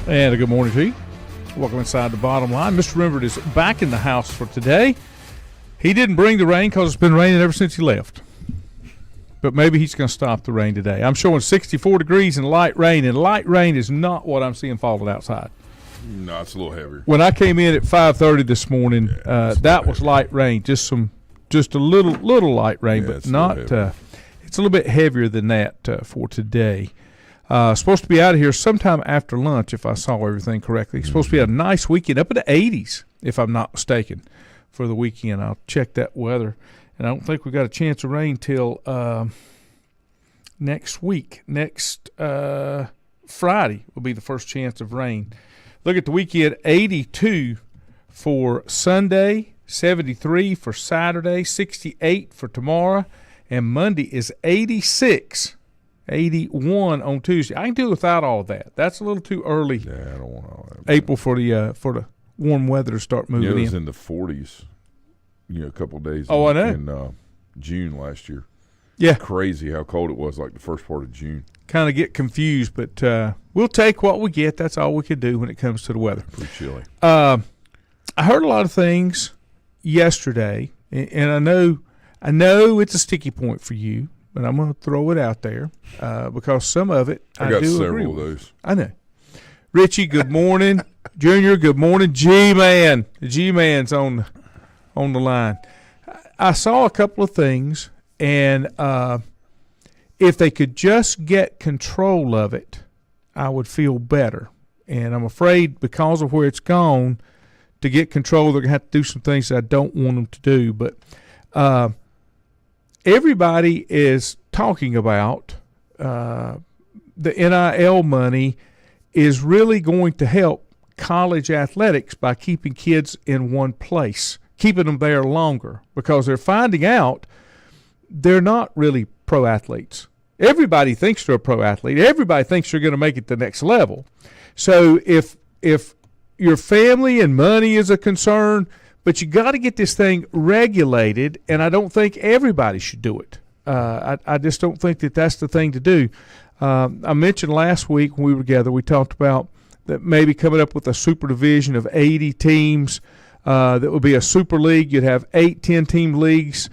And a good morning to you. Welcome inside the bottom line. Mr. Rembert is back in the house for today. He didn't bring the rain because it's been raining ever since he left. But maybe he's going to stop the rain today. I'm showing 64 degrees and light rain is not what I'm seeing falling outside. No, it's a little heavier. When I came in at 5:30 this morning, that was light rain, just a little light rain, but not. It's a little bit heavier than that for today. Supposed to be out of here sometime after lunch, if I saw everything correctly. It's supposed to be a nice weekend, up in the 80s, if I'm not mistaken, for the weekend. I'll check that weather. And I don't think we got a chance of rain till next week. Next Friday will be the first chance of rain. Look at the weekend, 82 for Sunday, 73 for Saturday, 68 for tomorrow, and Monday is 86. 81 on Tuesday. I can do without all of that. That's a little too early. Yeah, I don't want all that. April for the warm weather to start moving in. It was in the 40s, a couple of days in June last year. Yeah. Crazy how cold it was, like the first part of June. Kind of get confused, but we'll take what we get. That's all we can do when it comes to the weather. Pretty chilly. I heard a lot of things yesterday, and I know it's a sticky point for you, but I'm going to throw it out there because some of it I do agree with. I got several of those. I know. Richie, good morning. Junior, good morning. G-Man. The G-Man's on the line. I saw a couple of things, and if they could just get control of it, I would feel better. And I'm afraid because of where it's gone, to get control, they're going to have to do some things that I don't want them to do. But everybody is talking about the NIL money is really going to help college athletics by keeping kids in one place, keeping them there longer, because they're finding out they're not really pro athletes. Everybody thinks they're a pro athlete. Everybody thinks they're going to make it to the next level. So if your family and money is a concern, but you got to get this thing regulated, and I don't think everybody should do it. I just don't think that that's the thing to do. I mentioned last week when we were together, we talked about that maybe coming up with a super division of 80 teams that would be a super league. You'd have 8 10-team leagues.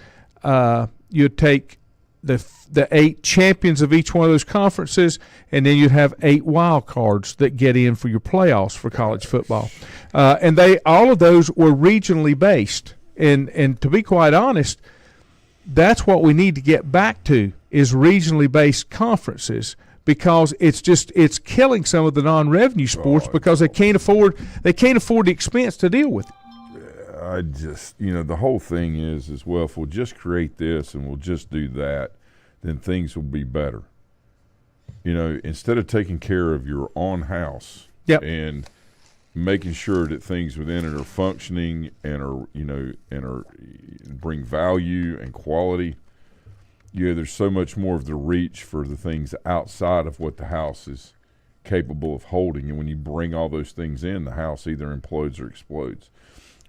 You'd take the 8 champions of each one of those conferences, and then you'd have 8 wild cards that get in for your playoffs for college football. And all of those were regionally based. And to be quite honest, that's what we need to get back to is regionally based conferences, because it's killing some of the non-revenue sports because they can't afford the expense to deal with it. I just, the whole thing is well, if we'll just create this and we'll just do that, then things will be better. Instead of taking care of your own house and making sure that things within it are functioning and are bring value and quality. There's so much more of the reach for the things outside of what the house is capable of holding, and when you bring all those things in, the house either implodes or explodes.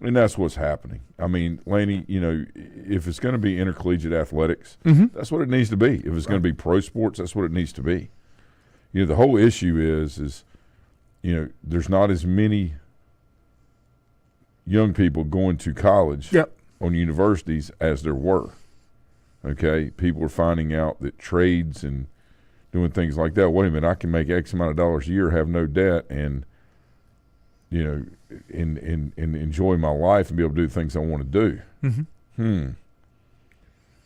And that's what's happening. I mean, Laney, if it's going to be intercollegiate athletics, that's what it needs to be. If it's going to be pro sports, that's what it needs to be. The whole issue is there's not as many young people going to college on universities as there were. Okay? People are finding out that trades and doing things like that, wait a minute, I can make X amount of dollars a year, have no debt, and and enjoy my life and be able to do the things I want to do.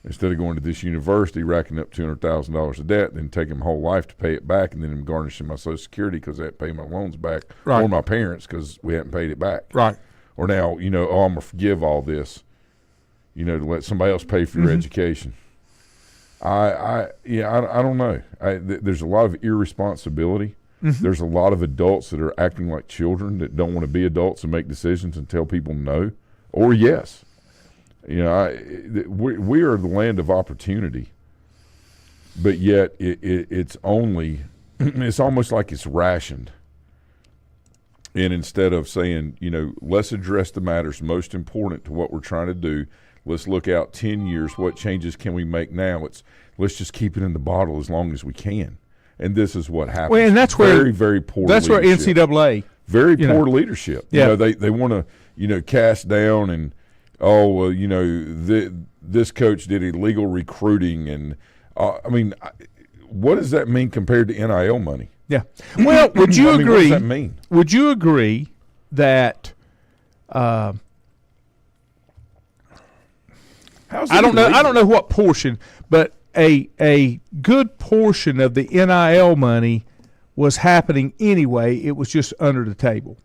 Instead of going to this university, racking up $200,000 of debt, then taking my whole life to pay it back, and then I'm garnishing my Social Security because I had to pay my loans back, or my parents because we hadn't paid it back. Right. Or now, I'm going to forgive all this, to let somebody else pay for your education. I don't know. There's a lot of irresponsibility. There's a lot of adults that are acting like children that don't want to be adults and make decisions and tell people no or yes. We are the land of opportunity, but yet it's only it's almost like it's rationed. And instead of saying, let's address the matters most important to what we're trying to do, let's look out 10 years, what changes can we make now? Let's just keep it in the bottle as long as we can. and this is what happens. Well, and that's very, very poor. That's leadership. where NCAA very poor leadership. Yeah. You know, they want to cast down and this coach did illegal recruiting and I mean, what does that mean compared to NIL money? Yeah. Well, would you agree? What does that mean? Would you agree that? I don't know. I don't know what portion, but a good portion of the NIL money was happening anyway. It was just under the table.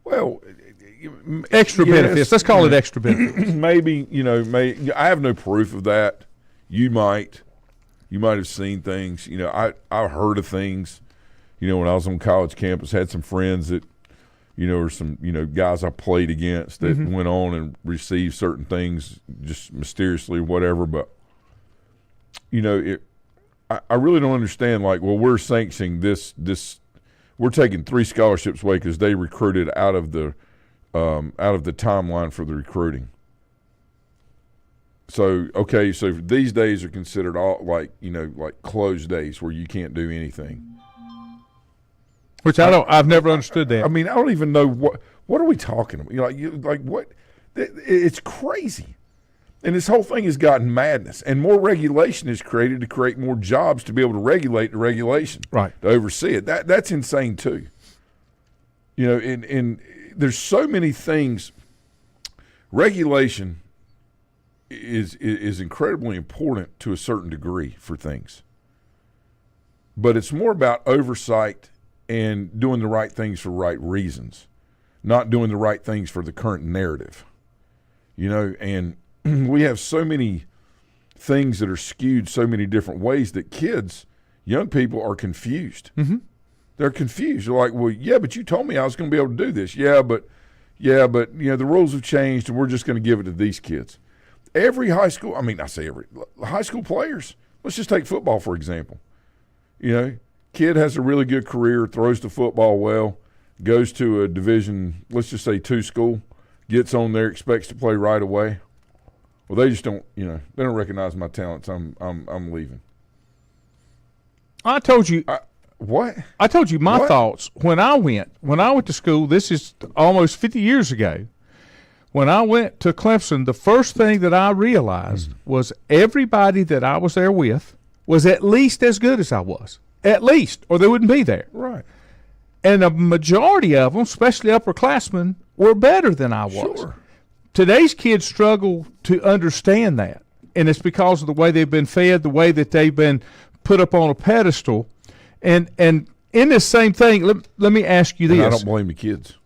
Well, extra benefits. Let's call it extra benefits. Maybe I have no proof of that. You might have seen things. I heard of things. When I was on college campus, had some friends that, or some guys I played against that went on and received certain things just mysteriously or whatever. But I really don't understand. Like, well, we're sanctioning this. We're taking 3 scholarships away because they recruited out of the timeline for the recruiting. So these days are considered all like closed days where you can't do anything. Which I've never understood that. I mean, I don't even know what are we talking about? What? It's crazy. And this whole thing has gotten madness, and more regulation is created to create more jobs to be able to regulate the regulation, right? To oversee it. That's insane too. And there's so many things. Regulation is incredibly important to a certain degree for things, but it's more about oversight and doing the right things for right reasons, not doing the right things for the current narrative. And we have so many things that are skewed so many different ways that young people are confused. Mm-hmm. They're confused. They're like, well, yeah, but you told me I was going to be able to do this. Yeah, but the rules have changed and we're just going to give it to these kids. Every high school, every high school players, let's just take football for example. Kid has a really good career, throws the football well, goes to a division, let's just say 2 school, gets on there, expects to play right away. Well, they just don't, they don't recognize my talents. I'm leaving. I told you. What? I told you my thoughts when I went to school. This is almost 50 years ago. When I went to Clemson, the first thing that I realized was everybody that I was there with was at least as good as I was. At least, or they wouldn't be there. Right. And a majority of them, especially upperclassmen, were better than I was. Sure. Today's kids struggle to understand that, and it's because of the way they've been fed, the way that they've been put up on a pedestal. And in this same thing, let me ask you this. And I don't blame the kids.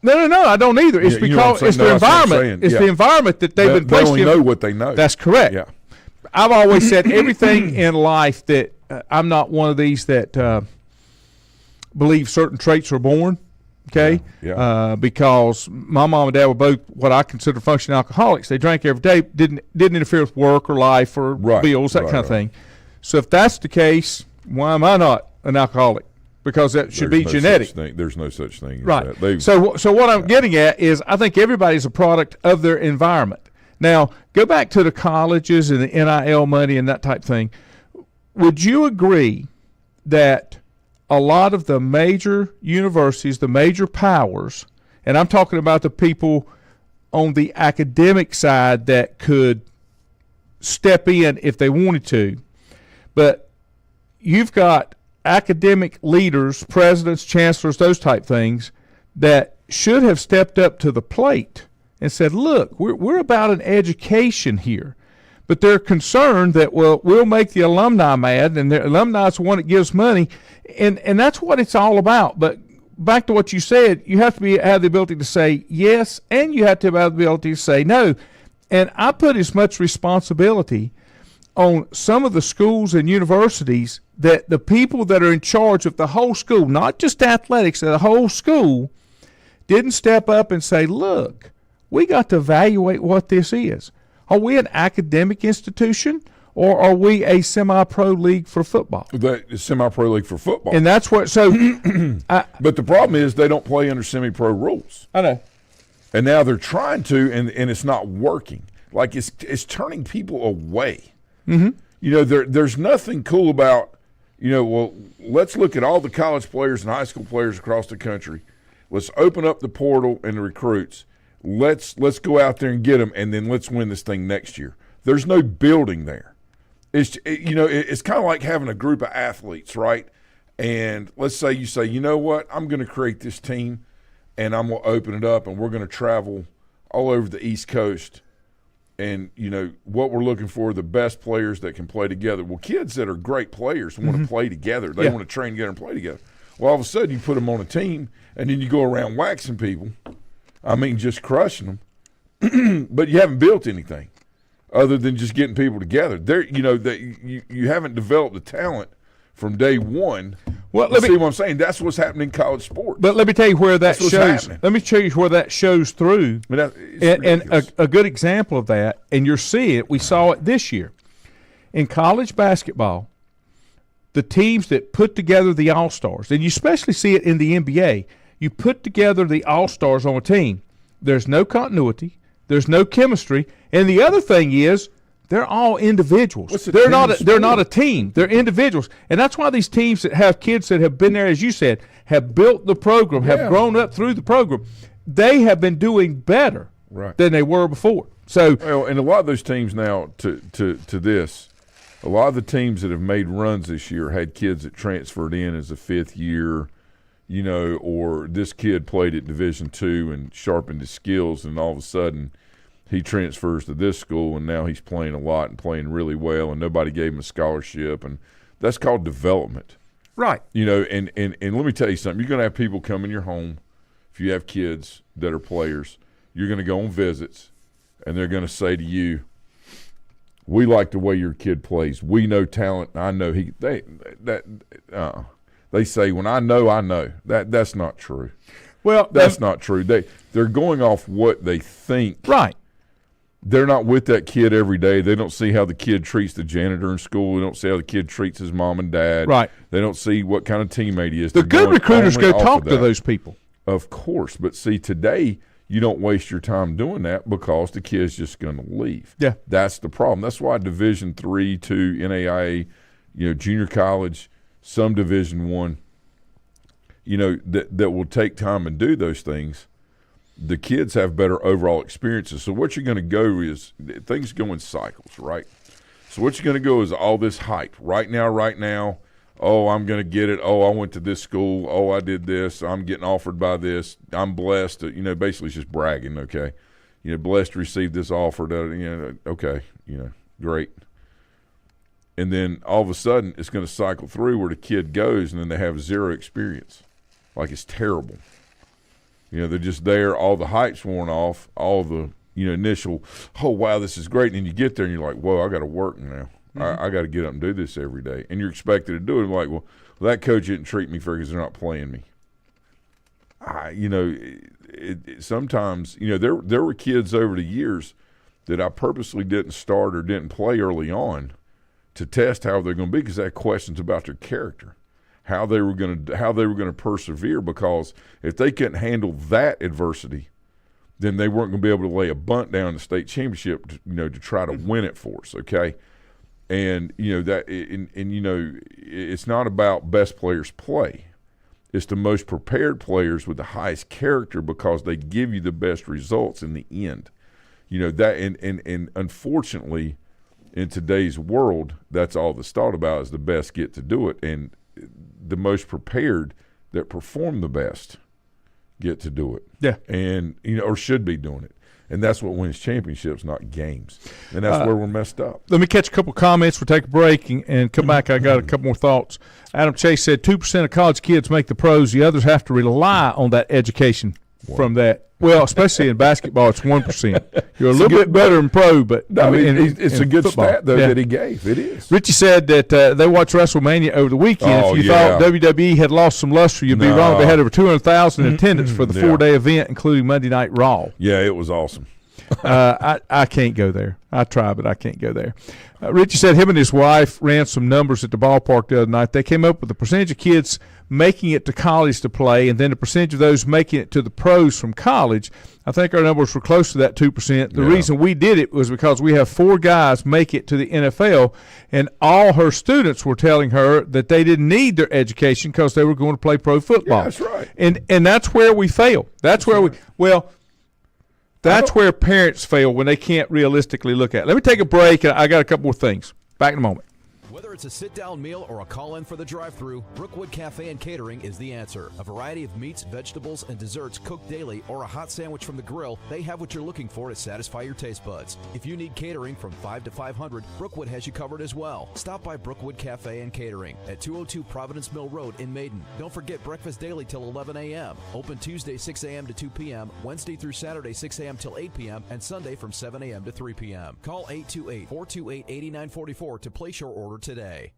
No, I don't either. It's because it's the environment. It's the environment that they've been placed in. They only know what they know. That's correct. Yeah. I've always said everything in life that I'm not one of these that believe certain traits are born, okay? Yeah. Because my mom and dad were both what I consider functioning alcoholics. They drank every day, didn't interfere with work or life or bills, that kind of thing. So if that's the case, why am I not an alcoholic? Because that should be genetic. There's no such thing as right. that. So what I'm getting at is I think everybody's a product of their environment. Now, go back to the colleges and the NIL money and that type thing. Would you agree that a lot of the major universities, the major powers, and I'm talking about the people on the academic side that could step in if they wanted to, but you've got academic leaders, presidents, chancellors, those type things that should have stepped up to the plate and said, look, we're about an education here. But they're concerned that, well, we'll make the alumni mad, and the alumni is the one that gives money, and that's what it's all about. But back to what you said, you have to have the ability to say yes, and you have to have the ability to say no. And I put as much responsibility on some of the schools and universities that the people that are in charge of the whole school, not just athletics, the whole school, didn't step up and say, look, we got to evaluate what this is. Are we an academic institution, or are we a semi-pro league for football? The semi-pro league for football. And that's what. So, but the problem is they don't play under semi-pro rules. I know. And now they're trying to, and it's not working. Like it's turning people away. Mm-hmm. There's nothing cool about well, let's look at all the college players and high school players across the country. Let's open up the portal and the recruits. Let's go out there and get them, and then let's win this thing next year. There's no building there. It's kind of like having a group of athletes, right? And let's say you say, you know what, I'm going to create this team, and I'm going to open it up, and we're going to travel all over the East Coast. And, what we're looking for, the best players that can play together. Well, kids that are great players want to play together. They want to train together and play together. Well, all of a sudden you put them on a team, and then you go around waxing people. I mean, just crushing them. But you haven't built anything other than just getting people together. You haven't developed the talent from day one. Well, see what I'm saying? That's what's happening in college sports. But let me tell you where that shows. Let me show you where that shows through. And a good example of that, and you're seeing it, we saw it this year. In college basketball, the teams that put together the All-Stars, and you especially see it in the NBA, you put together the All-Stars on a team. There's no continuity. There's no chemistry. And the other thing is, they're all individuals. They're not a team. They're individuals. And that's why these teams that have kids that have been there, as you said, have built the program, have grown up through the program, they have been doing better than they were before. So, and a lot of those teams now, to this, a lot of the teams that have made runs this year had kids that transferred in as a fifth year, or this kid played at Division II and sharpened his skills, and all of a sudden he transfers to this school, and now he's playing a lot and playing really well, and nobody gave him a scholarship, and that's called development. Right. And let me tell you something. You're going to have people come in your home, if you have kids that are players, you're going to go on visits, and they're going to say to you, we like the way your kid plays. We know talent. I know they say, when I know. That's not true. Well, that's not true. They're going off what they think. Right. They're not with that kid every day. They don't see how the kid treats the janitor in school. They don't see how the kid treats his mom and dad. Right. They don't see what kind of teammate he is. The good recruiters go talk to those people. Of course. But see, today you don't waste your time doing that because the kid's just going to leave. Yeah. That's the problem. That's why Division III, II, NAIA, junior college, some Division I, that will take time and do those things. The kids have better overall experiences. So what you're going to go is things go in cycles, right? So what you're going to go is all this hype. Right now, oh, I'm going to get it. Oh, I went to this school. Oh, I did this. I'm getting offered by this. I'm blessed. Basically it's just bragging, okay? Blessed to receive this offer. Okay, great. And then all of a sudden it's going to cycle through where the kid goes and then they have zero experience. Like it's terrible. They're just there. All the hype's worn off. All the initial, oh wow, this is great. And then you get there and you're like, whoa, I got to work now. I got to get up and do this every day. And you're expected to do it. Like, well, that coach didn't treat me fair because they're not playing me. Sometimes there were kids over the years that I purposely didn't start or didn't play early on to test how they're going to be because I had questions about their character. How they were going to persevere, because if they couldn't handle that adversity, then they weren't going to be able to lay a bunt down in the state championship, to try to win it for us. Okay, and it's not about best players play; it's the most prepared players with the highest character because they give you the best results in the end. And unfortunately, in today's world, that's all that's thought about is the best get to do it, and the most prepared that perform the best get to do it. Yeah. And, or should be doing it. And that's what wins championships, not games. And that's where we're messed up. Let me catch a couple comments. We'll take a break and come back. I got a couple more thoughts. Adam Chase said 2% of college kids make the pros. The others have to rely on that education from that. Well, especially in basketball, it's 1%. You're a little bit better in pro, but it's a good football. Stat though that he gave. It is. Richie said that they watched WrestleMania over the weekend. If you thought WWE had lost some luster, you'd be wrong. They had over 200,000 in attendance for the 4-day event, including Monday Night Raw. Yeah, it was awesome. I can't go there. I try, but I can't go there. Richie said him and his wife ran some numbers at the ballpark the other night. They came up with the percentage of kids making it to college to play, and then the percentage of those making it to the pros from college. I think our numbers were close to that 2%. The reason we did it was because we have 4 guys make it to the NFL, and all her students were telling her that they didn't need their education because they were going to play pro football. Yeah, that's right. And that's where we fail. That's where that's where parents fail when they can't realistically look at it. Let me take a break, and I got a couple more things. Back in a moment. Whether it's a sit-down meal or a call-in for the drive-thru, Brookwood Cafe and Catering is the answer. A variety of meats, vegetables, and desserts cooked daily, or a hot sandwich from the grill, they have what you're looking for to satisfy your taste buds. If you need catering from 5 to 500, Brookwood has you covered as well. Stop by Brookwood Cafe and Catering at 202 Providence Mill Road in Maiden. Don't forget breakfast daily till 11 a.m. Open Tuesday 6 a.m. to 2 p.m., Wednesday through Saturday 6 a.m. till 8 p.m., and Sunday from 7 a.m. to 3 p.m. Call 828-428-8944 to place your order today.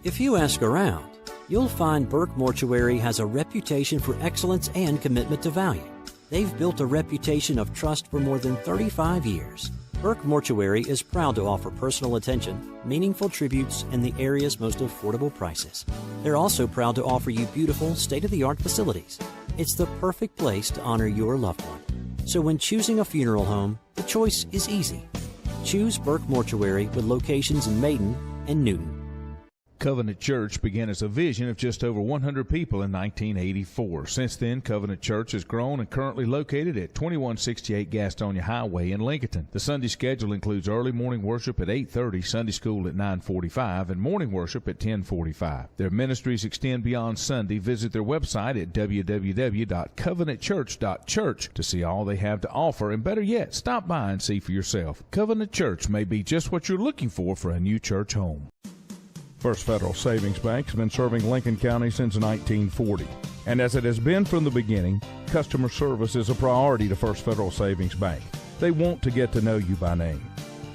If you ask around, you'll find Burke Mortuary has a reputation for excellence and commitment to value. They've built a reputation of trust for more than 35 years. Burke Mortuary is proud to offer personal attention, meaningful tributes, and the area's most affordable prices. They're also proud to offer you beautiful, state-of-the-art facilities. It's the perfect place to honor your loved one. So when choosing a funeral home, the choice is easy. Choose Burke Mortuary with locations in Maiden and Newton. Covenant Church began as a vision of just over 100 people in 1984. Since then, Covenant Church has grown and currently located at 2168 Gastonia Highway in Lincoln. The Sunday schedule includes early morning worship at 8:30, Sunday school at 9:45, and morning worship at 10:45. Their ministries extend beyond Sunday. Visit their website at www.covenantchurch.church to see all they have to offer, and better yet, stop by and see for yourself. Covenant Church may be just what you're looking for a new church home. First Federal Savings Bank has been serving Lincoln County since 1940. And as it has been from the beginning, customer service is a priority to First Federal Savings Bank. They want to get to know you by name.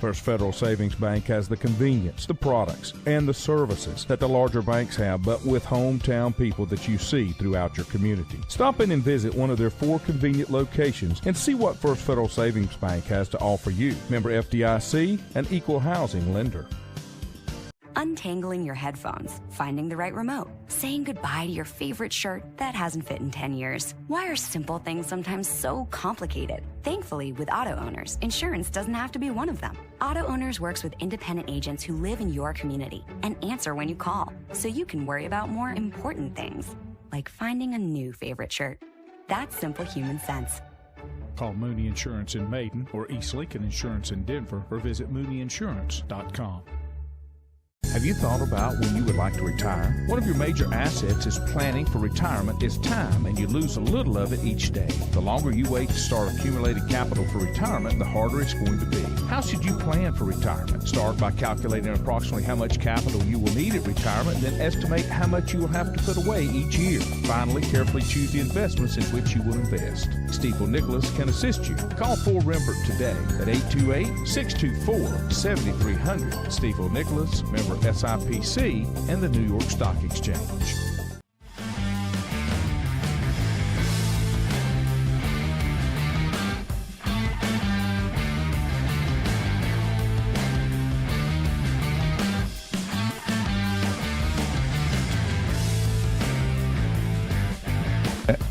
First Federal Savings Bank has the convenience, the products, and the services that the larger banks have, but with hometown people that you see throughout your community. Stop in and visit one of their 4 convenient locations and see what First Federal Savings Bank has to offer you. Member FDIC, an equal housing lender. Untangling your headphones, finding the right remote, saying goodbye to your favorite shirt that hasn't fit in 10 years. Why are simple things sometimes so complicated? Thankfully, with Auto Owners, insurance doesn't have to be one of them. Auto Owners works with independent agents who live in your community and answer when you call, so you can worry about more important things, like finding a new favorite shirt. That's simple human sense. Call Mooney Insurance in Maiden or East Lincoln Insurance in Denver or visit mooneyinsurance.com. Have you thought about when you would like to retire? One of your major assets is planning for retirement is time, and you lose a little of it each day. The longer you wait to start accumulating capital for retirement, the harder it's going to be. How should you plan for retirement? Start by calculating approximately how much capital you will need at retirement, and then estimate how much you will have to put away each year. Finally, carefully choose the investments in which you will invest. Stiefel Nicholas can assist you. Call Fort Rembert today at 828-624-7300. Stiefel Nicholas, member SIPC, and the New York Stock Exchange.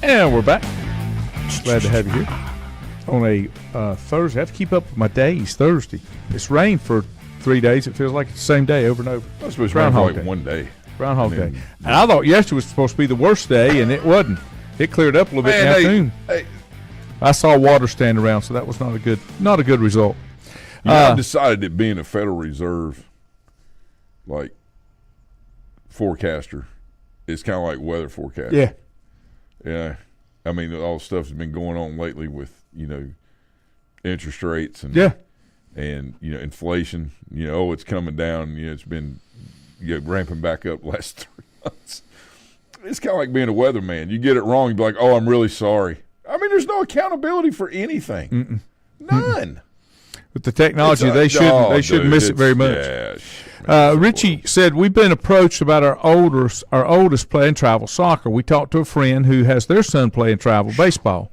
And we're back. Glad to have you here on a Thursday. I have to keep up with my days. Thursday. It's rained for 3 days. It feels like it's the same day over and over. I suppose Groundhog Day. One day. Groundhog Day. And I thought yesterday was supposed to be the worst day, and it wasn't. It cleared up a little bit in the afternoon. I saw water stand around, so that was not a good result. I decided that being a Federal Reserve forecaster is kind of like weather forecaster. Yeah. Yeah. I mean, all the stuff that's been going on lately with, interest rates and inflation, it's coming down, it's been ramping back up last 3 months. It's kind of like being a weatherman. You get it wrong, you be like, oh, I'm really sorry. I mean, there's no accountability for anything. Mm-mm. None. With the technology, they shouldn't miss it very much. Richie said, we've been approached about our oldest playing travel soccer. We talked to a friend who has their son playing travel baseball.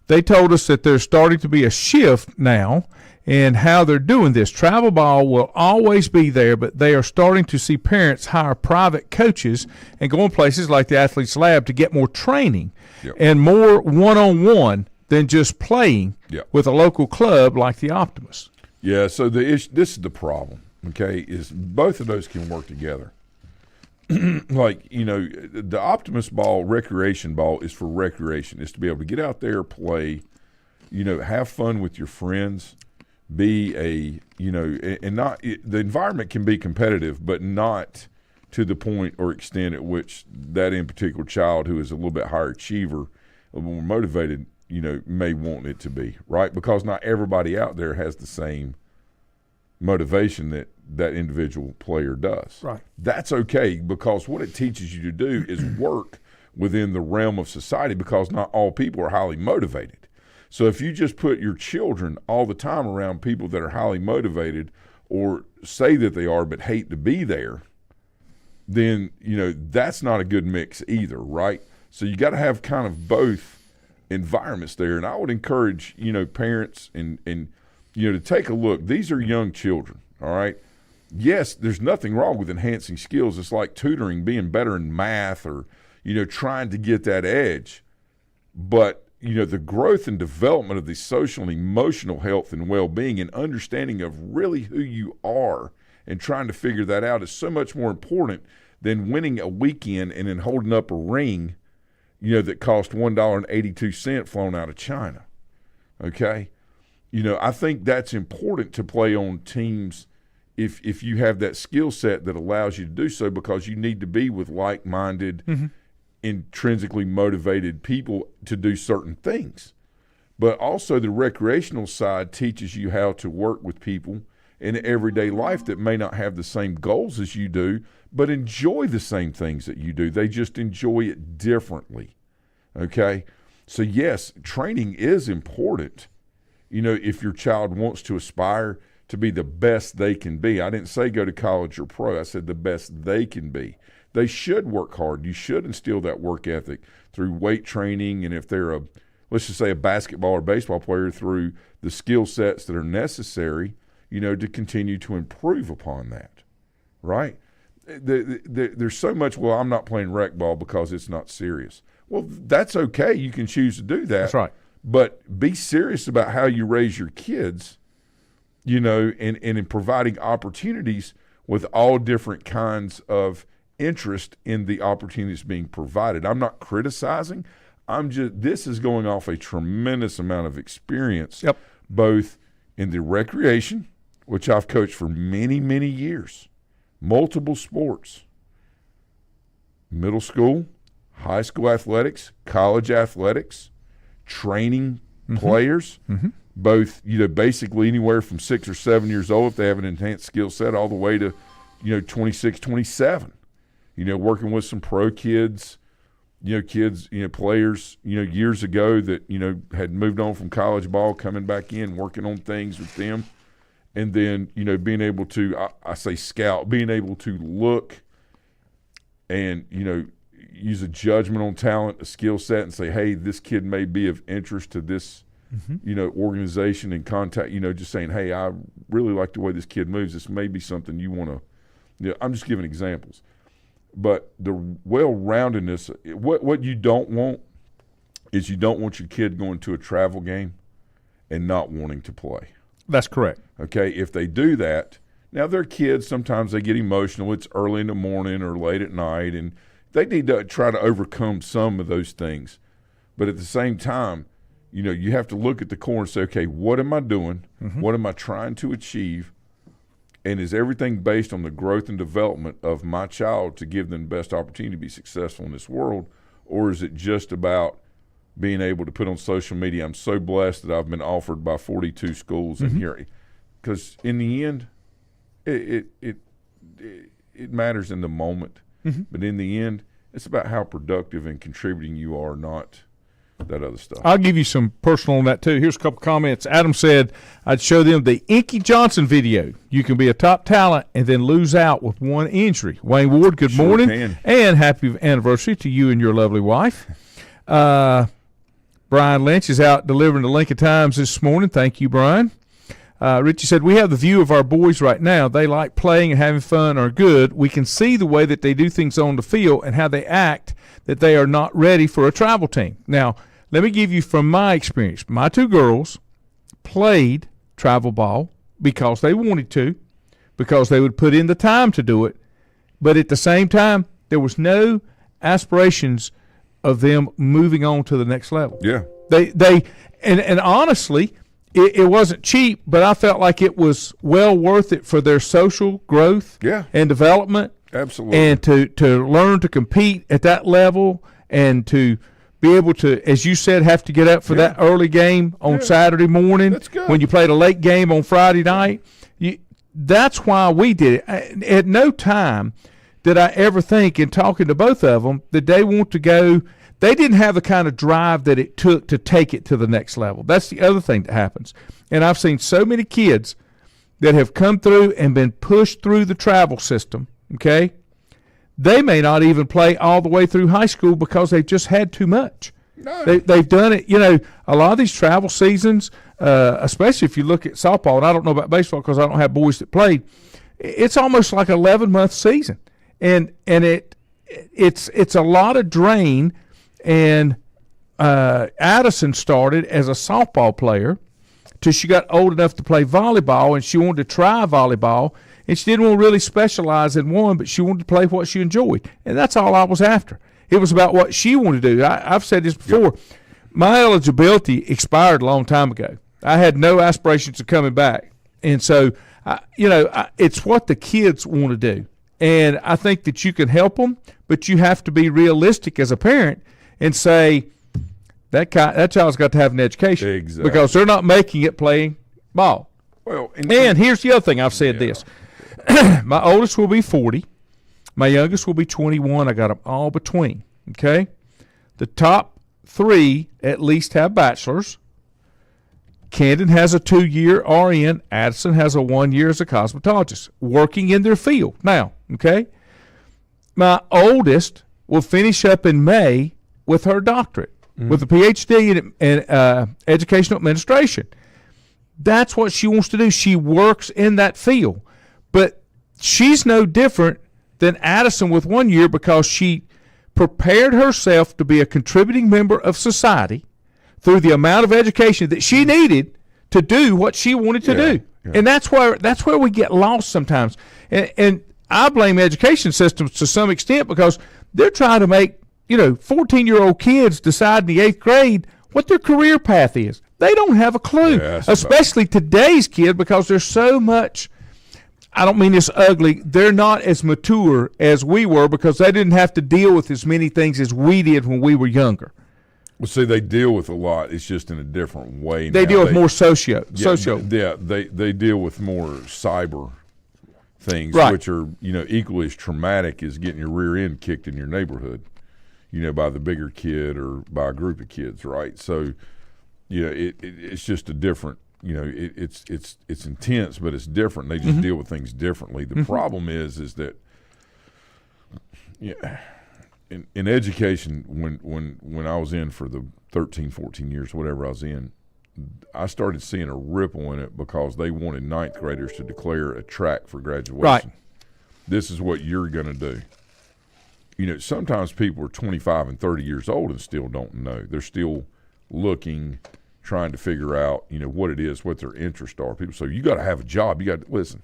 They told us that there's starting to be a shift now, and how they're doing this. Travel ball will always be there, but they are starting to see parents hire private coaches and go in places like the Athletes Lab to get more training and more one-on-one than just playing with a local club like the Optimus. Yeah, so this is the problem, okay, is both of those can work together. Like, the Optimus ball, recreation ball, is for recreation. It's to be able to get out there, play, have fun with your friends, be and not the environment can be competitive, but not to the point or extent at which that in particular child who is a little bit higher achiever, a little more motivated, may want it to be, right? Because not everybody out there has the same motivation that individual player does. Right. That's okay, because what it teaches you to do is work within the realm of society, because not all people are highly motivated. So if you just put your children all the time around people that are highly motivated or say that they are but hate to be there, then, that's not a good mix either, right? So you got to have kind of both environments there. And I would encourage, parents and to take a look. These are young children, all right? Yes, there's nothing wrong with enhancing skills. It's like tutoring, being better in math or, trying to get that edge. But the growth and development of the social and emotional health and well-being and understanding of really who you are and trying to figure that out is so much more important than winning a weekend and then holding up a ring, that cost $1.82 flown out of China. Okay? I think that's important to play on teams if you have that skill set that allows you to do so, because you need to be with like-minded, intrinsically motivated people to do certain things. But also the recreational side teaches you how to work with people in everyday life that may not have the same goals as you do, but enjoy the same things that you do. They just enjoy it differently, okay? So, yes, training is important, if your child wants to aspire to be the best they can be. I didn't say go to college or pro. I said the best they can be. They should work hard. You should instill that work ethic through weight training, and if they're let's just say a basketball or baseball player, through the skill sets that are necessary, to continue to improve upon that, right? There's so much, well, I'm not playing rec ball because it's not serious. Well, that's okay. You can choose to do that. That's right. But be serious about how you raise your kids, and in providing opportunities with all different kinds of interest in the opportunities being provided. I'm not criticizing. This is going off a tremendous amount of experience, both in the recreation, which I've coached for many, many years, multiple sports, middle school, high school athletics, college athletics, training players, both, basically anywhere from 6 or 7 years old if they have an enhanced skill set, all the way to, 26, 27. Working with some pro kids, players, years ago that, had moved on from college ball, coming back in, working on things with them. And then, being able to, I say scout, being able to look and, use a judgment on talent, a skill set, and say, hey, this kid may be of interest to this, organization, and contact, just saying, hey, I really like the way this kid moves. This may be something you want to, I'm just giving examples. But the well-roundedness, what you don't want is you don't want your kid going to a travel game and not wanting to play. That's correct. Okay, if they do that, now they're kids, sometimes they get emotional. It's early in the morning or late at night, and they need to try to overcome some of those things. But at the same time, you have to look at the core and say, okay, what am I doing? What am I trying to achieve? And is everything based on the growth and development of my child to give them the best opportunity to be successful in this world? Or is it just about being able to put on social media, I'm so blessed that I've been offered by 42 schools in here? Because in the end, it matters in the moment. But in the end, it's about how productive and contributing you are, not that other stuff. I'll give you some personal on that too. Here's a couple comments. Adam said I'd show them the Inky Johnson video. You can be a top talent and then lose out with one injury. Wayne Ward, good morning, and happy anniversary to you and your lovely wife. Brian Lynch is out delivering the Lincoln Times this morning. Thank you, Brian. Richie said, we have the view of our boys right now. They like playing and having fun, are good. We can see the way that they do things on the field and how they act, that they are not ready for a travel team. Now, let me give you from my experience. My 2 girls played travel ball because they wanted to, because they would put in the time to do it. But at the same time, there was no aspirations of them moving on to the next level. Yeah. And honestly, it wasn't cheap, but I felt like it was well worth it for their social growth and development. Absolutely. And to learn to compete at that level and to be able to, as you said, have to get up for that early game on Saturday morning. That's good. When you played a late game on Friday night. That's why we did it. At no time did I ever think, in talking to both of them, that they want to go. They didn't have the kind of drive that it took to take it to the next level. That's the other thing that happens. And I've seen so many kids that have come through and been pushed through the travel system, okay? They may not even play all the way through high school because they've just had too much. No. They've done it. You know, a lot of these travel seasons, especially if you look at softball, and I don't know about baseball because I don't have boys that played, it's almost like an 11-month season. And it's a lot of drain. And Addison started as a softball player till she got old enough to play volleyball, and she wanted to try volleyball, and she didn't want to really specialize in one, but she wanted to play what she enjoyed. And that's all I was after. It was about what she wanted to do. I've said this before. Yep. My eligibility expired a long time ago. I had no aspirations of coming back. And so, it's what the kids want to do. And I think that you can help them, but you have to be realistic as a parent and say that child's got to have an education. Exactly. Because they're not making it playing ball. Well, and here's the other thing. I've said this. My oldest will be 40. My youngest will be 21. I got them all between, okay? The top 3 at least have bachelors. Camden has a 2-year RN. Addison has a 1-year as a cosmetologist, working in their field now, okay? My oldest will finish up in May with her doctorate, with a PhD in educational administration. That's what she wants to do. She works in that field. But she's no different than Addison with 1 year because she prepared herself to be a contributing member of society through the amount of education that she needed to do what she wanted to do. Yeah. And that's where we get lost sometimes. And I blame education systems to some extent because they're trying to make 14-year-old kids decide in the 8th grade what their career path is. They don't have a clue, especially today's kid, because there's so much. I don't mean this ugly. They're not as mature as we were because they didn't have to deal with as many things as we did when we were younger. Well, see, they deal with a lot. It's just in a different way. They deal with more socio. Yeah, they deal with more cyber things, which are equally as traumatic as getting your rear end kicked in your neighborhood, by the bigger kid or by a group of kids, right? So, it's just a different. It's intense, but it's different. They just deal with things differently. The problem is that in education, when I was in for the 13, 14 years, whatever I was in, I started seeing a ripple in it because they wanted 9th graders to declare a track for graduation. Right. This is what you're going to do. Sometimes people are 25 and 30 years old and still don't know. They're still looking, trying to figure out, what it is, what their interests are. People say, you got to have a job. You got to listen.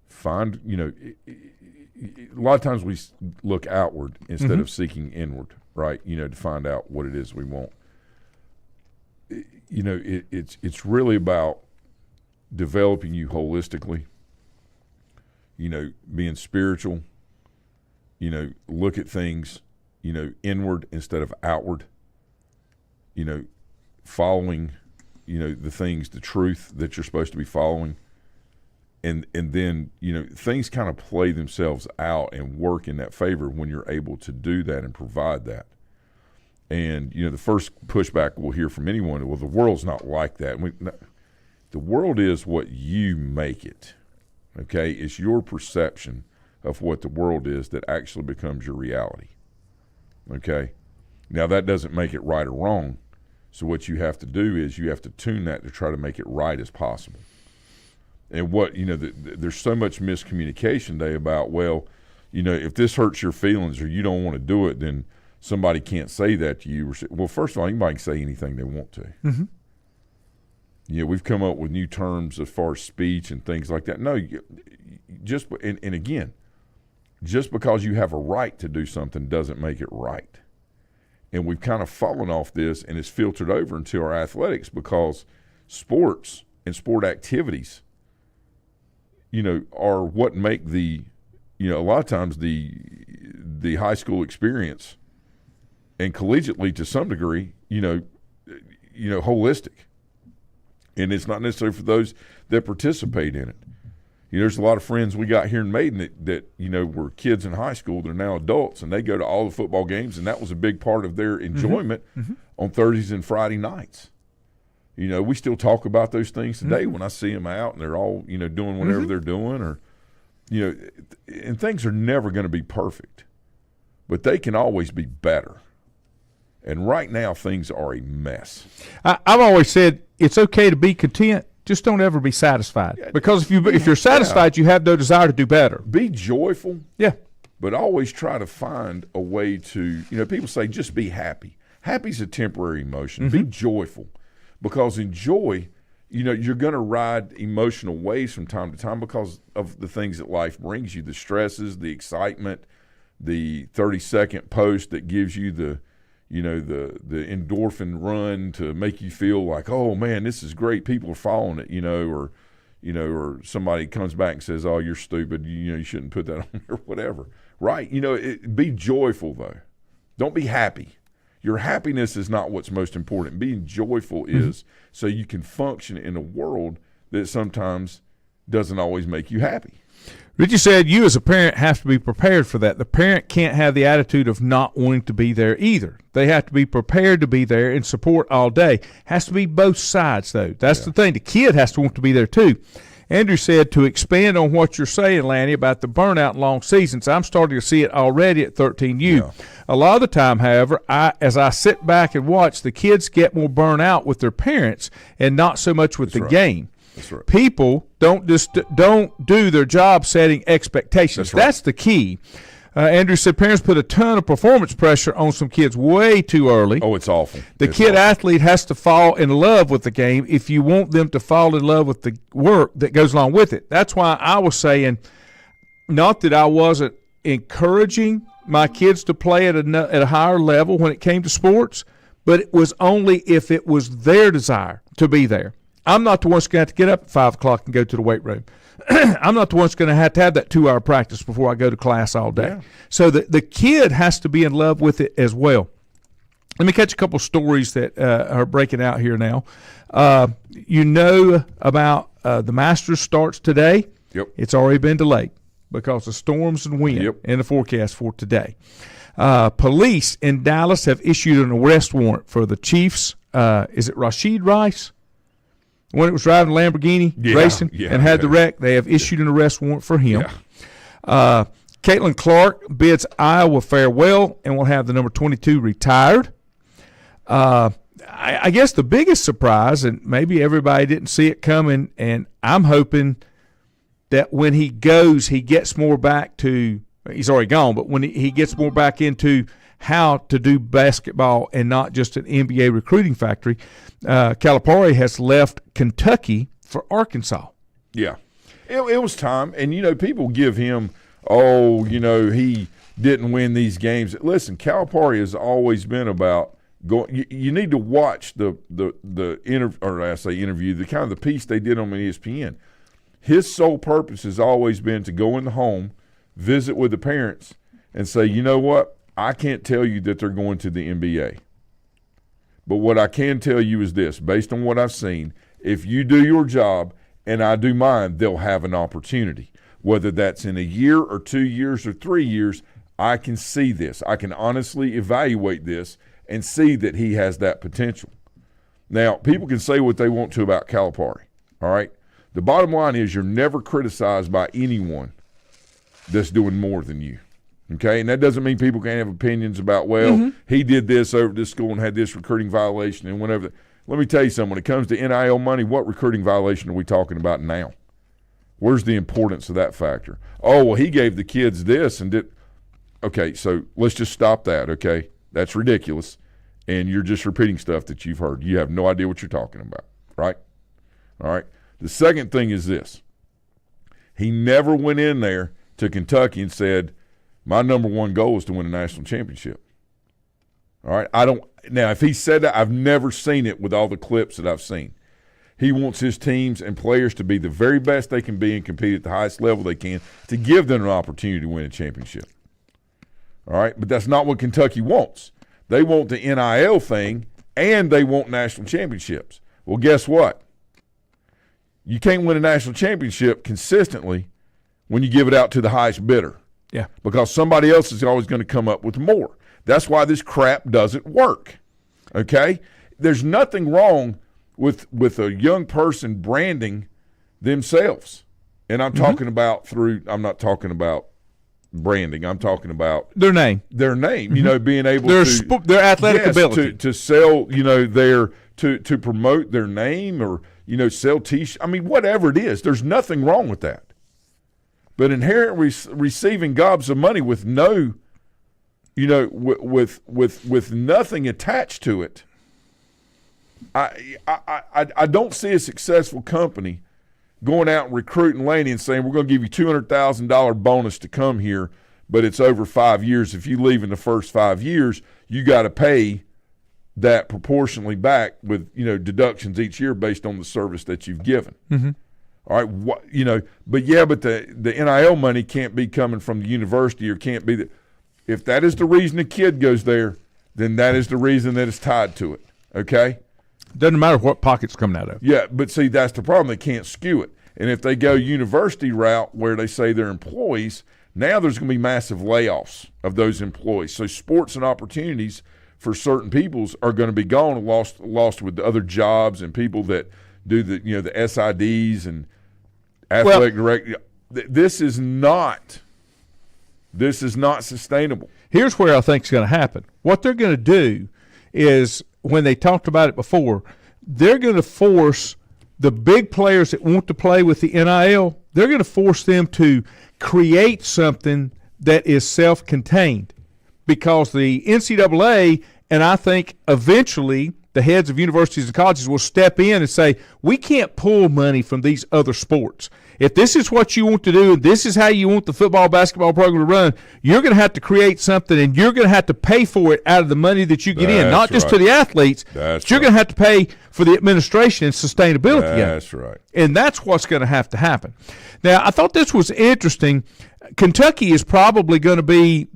Find, a lot of times we look outward instead of seeking inward, right? To find out what it is we want. It's really about developing you holistically, being spiritual, look at things, inward instead of outward. Following, the things, the truth that you're supposed to be following. And then, things kind of play themselves out and work in that favor when you're able to do that and provide that. And, the first pushback we'll hear from anyone, well, the world's not like that. The world is what you make it, okay? It's your perception of what the world is that actually becomes your reality, okay? Now, that doesn't make it right or wrong. So what you have to do is you have to tune that to try to make it right as possible. And what, there's so much miscommunication today about, well, if this hurts your feelings or you don't want to do it, then somebody can't say that to you. Well, first of all, anybody can say anything they want to. Mm-hmm. We've come up with new terms as far as speech and things like that. No, and again, just because you have a right to do something doesn't make it right. And we've kind of fallen off this, and it's filtered over into our athletics because sports and sport activities, are what make the, a lot of times the high school experience and collegiately to some degree, holistic. And it's not necessarily for those that participate in it. There's a lot of friends we got here in Maiden that were kids in high school. They're now adults, and they go to all the football games, and that was a big part of their enjoyment on Thursdays and Friday nights. We still talk about those things today when I see them out, and they're all, doing whatever they're doing, or, and things are never going to be perfect, but they can always be better. And right now, things are a mess. I've always said it's okay to be content. Just don't ever be satisfied. Because if you're satisfied, you have no desire to do better. Be joyful. Yeah. But always try to find a way to, people say just be happy. Happy's a temporary emotion. Be joyful. Because in joy, you're going to ride emotional waves from time to time because of the things that life brings you, the stresses, the excitement, the 30-second post that gives you the endorphin run to make you feel like, oh man, this is great. People are following it, or somebody comes back and says, oh, you're stupid. You shouldn't put that on or whatever. Right. Be joyful though. Don't be happy. Your happiness is not what's most important. Being joyful is so you can function in a world that sometimes doesn't always make you happy. Richie said you as a parent have to be prepared for that. The parent can't have the attitude of not wanting to be there either. They have to be prepared to be there and support all day. Has to be both sides, though. That's the thing. The kid has to want to be there, too. Andrew said to expand on what you're saying, Lanny, about the burnout in long seasons, I'm starting to see it already at 13U. Yeah. A lot of the time, however, as I sit back and watch, the kids get more burnt out with their parents and not so much with the game. That's right. People don't do their job setting expectations. That's the key. Andrew said parents put a ton of performance pressure on some kids way too early. Oh, it's awful. The athlete has to fall in love with the game if you want them to fall in love with the work that goes along with it. That's why I was saying, not that I wasn't encouraging my kids to play at a higher level when it came to sports, but it was only if it was their desire to be there. I'm not the one that's going to have to get up at 5 o'clock and go to the weight room. I'm not the one that's going to have that 2-hour practice before I go to class all day. Yeah. So the kid has to be in love with it as well. Let me catch a couple stories that are breaking out here now. About the Masters starts today. Yep. It's already been delayed because of storms and wind in the forecast for today. Police in Dallas have issued an arrest warrant for the Chiefs. Is it Rashid Rice? When it was driving a Lamborghini racing and had the wreck, they have issued an arrest warrant for him. Yeah. Caitlin Clark bids Iowa farewell and will have the number 22 retired. I guess the biggest surprise, and maybe everybody didn't see it coming, and I'm hoping that when he goes, he gets more back to – he's already gone, but when he gets more back into – how to do basketball and not just an NBA recruiting factory. Calipari has left Kentucky for Arkansas. Yeah. It was time. And, people give him, he didn't win these games. Listen, Calipari has always been about going. You need to watch the interview, the kind of the piece they did on ESPN. His sole purpose has always been to go in the home, visit with the parents, and say, you know what? I can't tell you that they're going to the NBA. But what I can tell you is this, based on what I've seen, if you do your job and I do mine, they'll have an opportunity. Whether that's in a year or 2 years or 3 years, I can see this. I can honestly evaluate this and see that he has that potential. Now, people can say what they want to about Calipari, all right? The bottom line is you're never criticized by anyone that's doing more than you. Okay, and that doesn't mean people can't have opinions about, he did this over this school and had this recruiting violation and whatever. Let me tell you something. When it comes to NIL money, what recruiting violation are we talking about now? Where's the importance of that factor? Oh, well, he gave the kids this and did. Okay, so let's just stop that, okay? That's ridiculous, and you're just repeating stuff that you've heard. You have no idea what you're talking about, right? All right. The second thing is this. He never went in there to Kentucky and said, my number one goal is to win a national championship. All right. Now, if he said that, I've never seen it with all the clips that I've seen. He wants his teams and players to be the very best they can be and compete at the highest level they can to give them an opportunity to win a championship. All right. But that's not what Kentucky wants. They want the NIL thing and they want national championships. Well, guess what? You can't win a national championship consistently when you give it out to the highest bidder. Yeah. Because somebody else is always going to come up with more. That's why this crap doesn't work. Okay? There's nothing wrong with a young person branding themselves. And I'm talking about I'm not talking about branding. I'm talking about their name. You know, being able their athletic ability to sell, you know, to promote their name or, you know, sell T-shirts. I mean, whatever it is, there's nothing wrong with that. But inherently receiving gobs of money with no, you know, with nothing attached to it, I don't see a successful company going out and recruiting Laney and saying, we're going to give you $200,000 bonus to come here, but it's over 5 years. If you leave in the first 5 years, you got to pay that proportionally back with, you know, deductions each year based on the service that you've given. Mm-hmm. All right, you know, but the NIL money can't be coming from the university or can't be if that is the reason a kid goes there, then that is the reason that it's tied to it. Okay? Doesn't matter what pocket's coming out of. Yeah, but see, that's the problem. They can't skew it. And if they go university route where they say they're employees, now there's going to be massive layoffs of those employees. So sports and opportunities for certain peoples are going to be gone and lost with other jobs and people that do the SIDs and athletic director. This is not sustainable. Here's where I think it's going to happen. What they're going to do is, when they talked about it before, they're going to force the big players that want to play with the NIL, they're going to force them to create something that is self-contained, because the NCAA, and I think eventually the heads of universities and colleges will step in and say, we can't pull money from these other sports. If this is what you want to do, and this is how you want the football, basketball program to run, you're going to have to create something, and you're going to have to pay for it out of the money that you get in, not just to the athletes. But you're going to have to pay for the administration and sustainability. That's right. And that's what's going to have to happen. Now, I thought this was interesting. Kentucky is probably going to be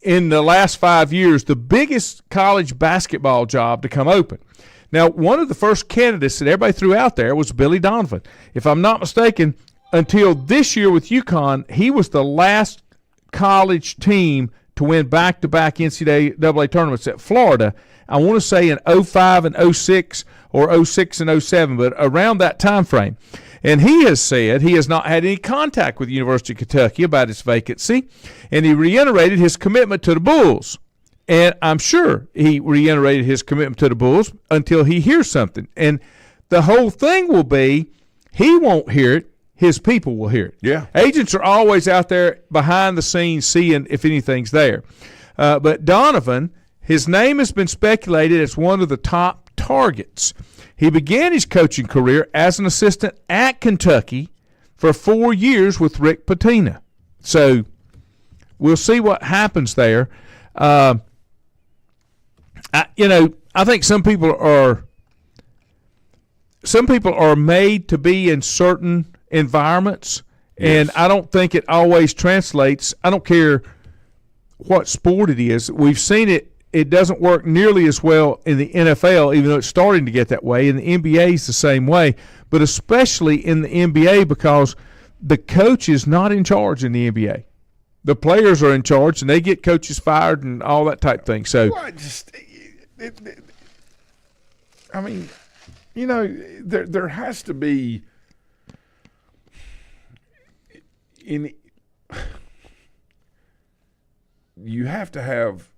in the last 5 years, the biggest college basketball job to come open. Now, one of the first candidates that everybody threw out there was Billy Donovan. If I'm not mistaken, until this year with UConn, he was the last college team to win back-to-back NCAA tournaments at Florida. I want to say in 05 and 06 or 06 and 07, but around that time frame. And he has said he has not had any contact with the University of Kentucky about its vacancy, and he reiterated his commitment to the Bulls. And I'm sure he reiterated his commitment to the Bulls until he hears something. And the whole thing will be, he won't hear it, his people will hear it. Yeah. Agents are always out there behind the scenes seeing if anything's there. But Donovan, his name has been speculated as one of the top targets. He began his coaching career as an assistant at Kentucky for 4 years with Rick Pitino. So we'll see what happens there. I think some people are made to be in certain environments, and I don't think it always translates. I don't care what sport it is. We've seen it. It doesn't work nearly as well in the NFL, even though it's starting to get that way. And the NBA is the same way, but especially in the NBA, because the coach is not in charge in the NBA. The players are in charge, and they get coaches fired and all that type of thing. So, I mean, you know, there has to be you have to have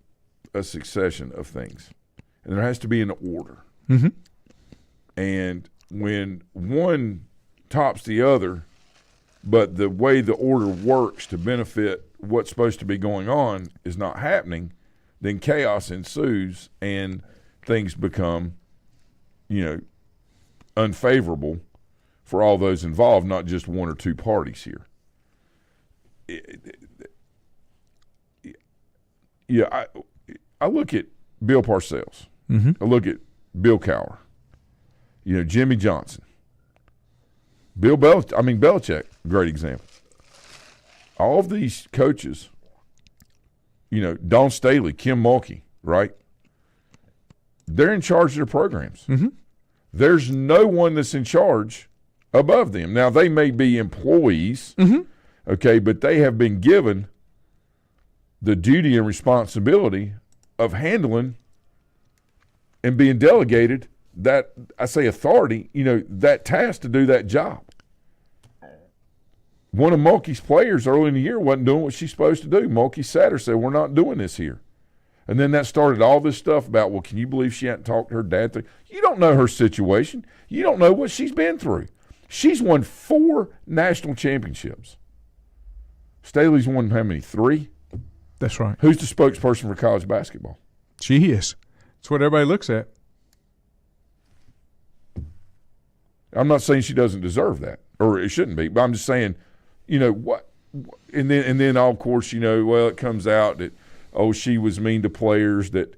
a succession of things, and there has to be an order. Mm-hmm. And when one tops the other, but the way the order works to benefit what's supposed to be going on is not happening, then chaos ensues and things become, unfavorable for all those involved, not just one or two parties here. I look at Bill Parcells. Mm-hmm. I look at Bill Cowher. Jimmy Johnson. Belichick, great example. All of these coaches, Don Staley, Kim Mulkey, right? They're in charge of their programs. Mm-hmm. There's no one that's in charge above them. Now, they may be employees, mm-hmm. okay, but they have been given the duty and responsibility of handling and being delegated that, I say authority, that task to do that job. One of Mulkey's players early in the year wasn't doing what she's supposed to do. Mulkey sat her, said, we're not doing this here. And then that started all this stuff about, well, can you believe she hadn't talked to her dad? You don't know her situation. You don't know what she's been through. She's won 4 national championships. Staley's won how many? 3? That's right. Who's the spokesperson for college basketball? She is. It's what everybody looks at. I'm not saying she doesn't deserve that, or it shouldn't be, but I'm just saying, what? And then of course, it comes out that, she was mean to players that,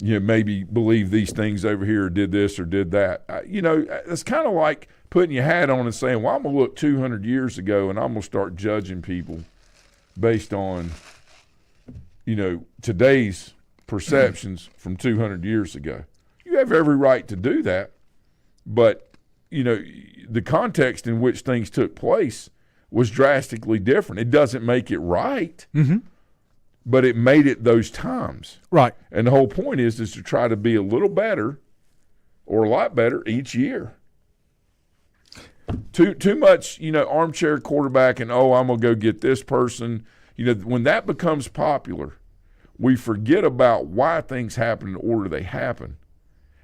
maybe believe these things over here, or did this or did that. It's kind of like putting your hat on and saying, well, I'm going to look 200 years ago and I'm going to start judging people based on, today's perceptions from 200 years ago. You have every right to do that, but, the context in which things took place was drastically different. It doesn't make it right, mm-hmm. but it made it those times. Right. And the whole point is to try to be a little better or a lot better each year. Too much, armchair quarterback and, I'm going to go get this person. When that becomes popular, we forget about why things happen in the order they happen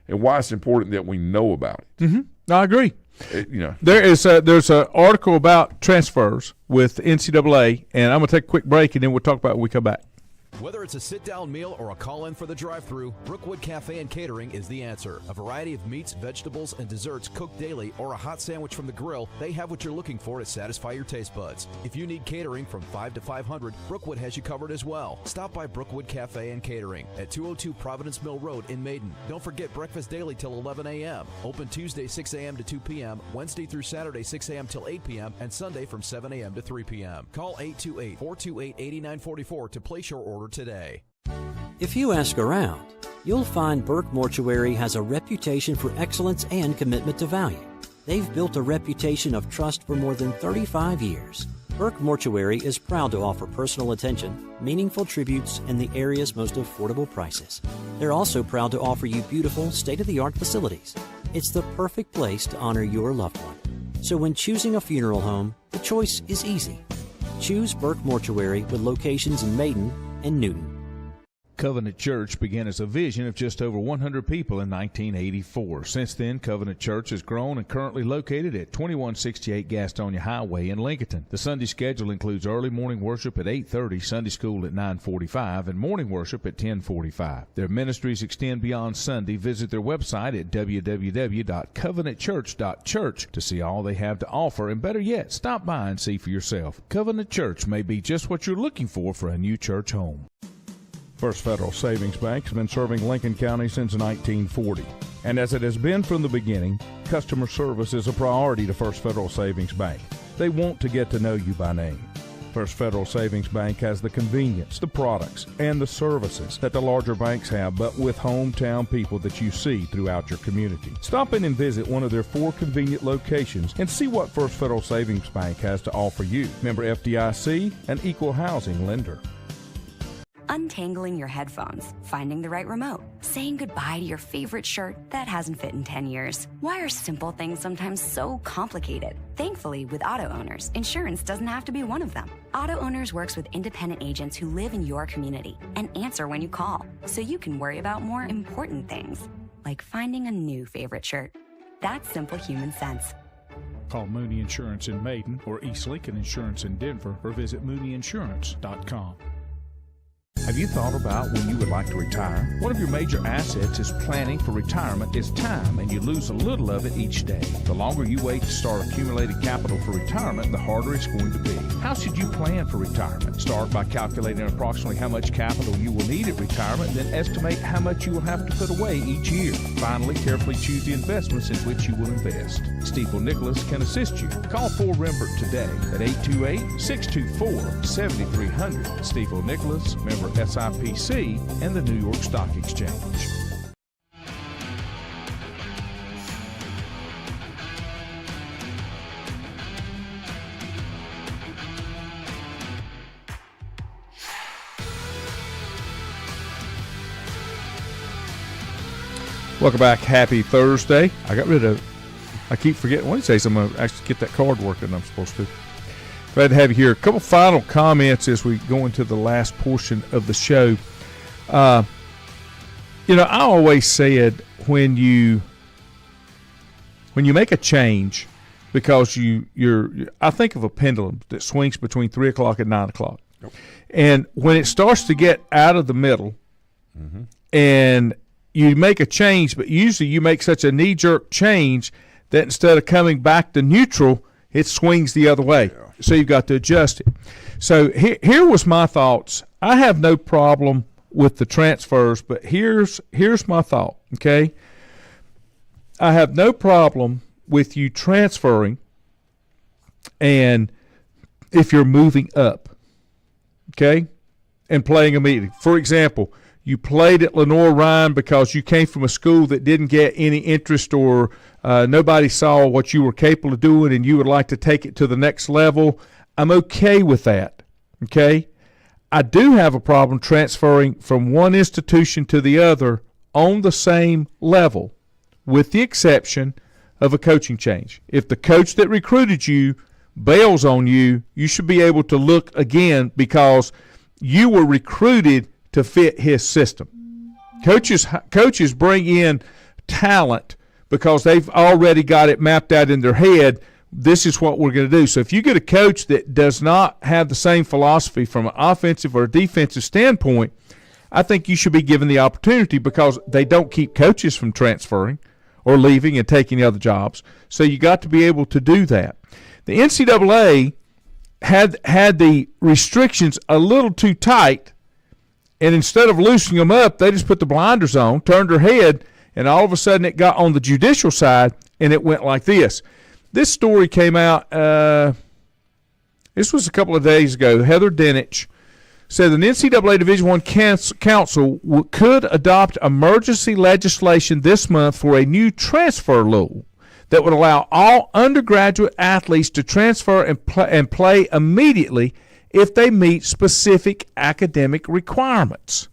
and why it's important that we know about it. Mm-hmm. I agree. There's There's an article about transfers with NCAA, and I'm going to take a quick break, and then we'll talk about it when we come back. Whether it's a sit-down meal or a call-in for the drive-thru, Brookwood Cafe and Catering is the answer. A variety of meats, vegetables, and desserts cooked daily, or a hot sandwich from the grill, they have what you're looking for to satisfy your taste buds. If you need catering from 5 to 500, Brookwood has you covered as well. Stop by Brookwood Cafe and Catering at 202 Providence Mill Road in Maiden. Don't forget breakfast daily till 11 a.m. Open Tuesday 6 a.m. to 2 p.m., Wednesday through Saturday 6 a.m. till 8 p.m., and Sunday from 7 a.m. to 3 p.m. Call 828-428-8944 to place your order today. If you ask around, you'll find Burke Mortuary has a reputation for excellence and commitment to value. They've built a reputation of trust for more than 35 years. Burke Mortuary is proud to offer personal attention, meaningful tributes, and the area's most affordable prices. They're also proud to offer you beautiful, state-of-the-art facilities. It's the perfect place to honor your loved one. So when choosing a funeral home, the choice is easy. Choose Burke Mortuary with locations in Maiden and Newton. Covenant Church began as a vision of just over 100 people in 1984. Since then, Covenant Church has grown and currently located at 2168 Gastonia Highway in Lincoln. The Sunday schedule includes early morning worship at 8:30, Sunday school at 9:45, and morning worship at 10:45. Their ministries extend beyond Sunday. Visit their website at www.covenantchurch.church to see all they have to offer, and better yet, stop by and see for yourself. Covenant Church may be just what you're looking for a new church home. First Federal Savings Bank has been serving Lincoln County since 1940. And as it has been from the beginning, customer service is a priority to First Federal Savings Bank. They want to get to know you by name. First Federal Savings Bank has the convenience, the products, and the services that the larger banks have, but with hometown people that you see throughout your community. Stop in and visit one of their 4 convenient locations and see what First Federal Savings Bank has to offer you. Member FDIC, an equal housing lender. Untangling your headphones, finding the right remote, saying goodbye to your favorite shirt that hasn't fit in 10 years. Why are simple things sometimes so complicated? Thankfully, with auto owners, insurance doesn't have to be one of them. Auto Owners works with independent agents who live in your community and answer when you call, so you can worry about more important things, like finding a new favorite shirt. That's simple human sense. Call Mooney Insurance in Maiden or East Lincoln Insurance in Denver or visit mooneyinsurance.com. Have you thought about when you would like to retire? One of your major assets is planning for retirement is time, and you lose a little of it each day. The longer you wait to start accumulating capital for retirement, the harder it's going to be. How should you plan for retirement? Start by calculating approximately how much capital you will need at retirement, then estimate how much you will have to put away each year. Finally, carefully choose the investments in which you will invest. Stiefel Nicholas can assist you. Call 4 Rembert today at 828-624-7300. Stiefel Nicholas, member SIPC and the New York Stock Exchange. Welcome back. Happy Thursday. I keep forgetting Wednesdays. I'm going to actually get that card working I'm supposed to. Glad to have you here. A couple final comments as we go into the last portion of the show. I always said when you make a change, because I think of a pendulum that swings between 3 o'clock and 9 o'clock. Yep. And when it starts to get out of the middle, and you make a change, but usually you make such a knee-jerk change that instead of coming back to neutral, it swings the other way. Yeah. So you've got to adjust it. So here was my thoughts. I have no problem with the transfers, but here's my thought, okay? I have no problem with you transferring and if you're moving up, okay, and playing immediately. For example, you played at Lenore Ryan because you came from a school that didn't get any interest or nobody saw what you were capable of doing and you would like to take it to the next level. I'm okay with that, okay? I do have a problem transferring from one institution to the other on the same level, with the exception of a coaching change. If the coach that recruited you bails on you, you should be able to look again because you were recruited to fit his system. Coaches bring in talent because they've already got it mapped out in their head. This is what we're going to do. So if you get a coach that does not have the same philosophy from an offensive or defensive standpoint, I think you should be given the opportunity because they don't keep coaches from transferring or leaving and taking other jobs. So you got to be able to do that. The NCAA had the restrictions a little too tight, and instead of loosening them up, they just put the blinders on, turned their head, and all of a sudden it got on the judicial side, and it went like this. This story came out, this was a couple of days ago. Heather Dinich said the NCAA Division I Council could adopt emergency legislation this month for a new transfer rule that would allow all undergraduate athletes to transfer and play immediately if they meet specific academic requirements.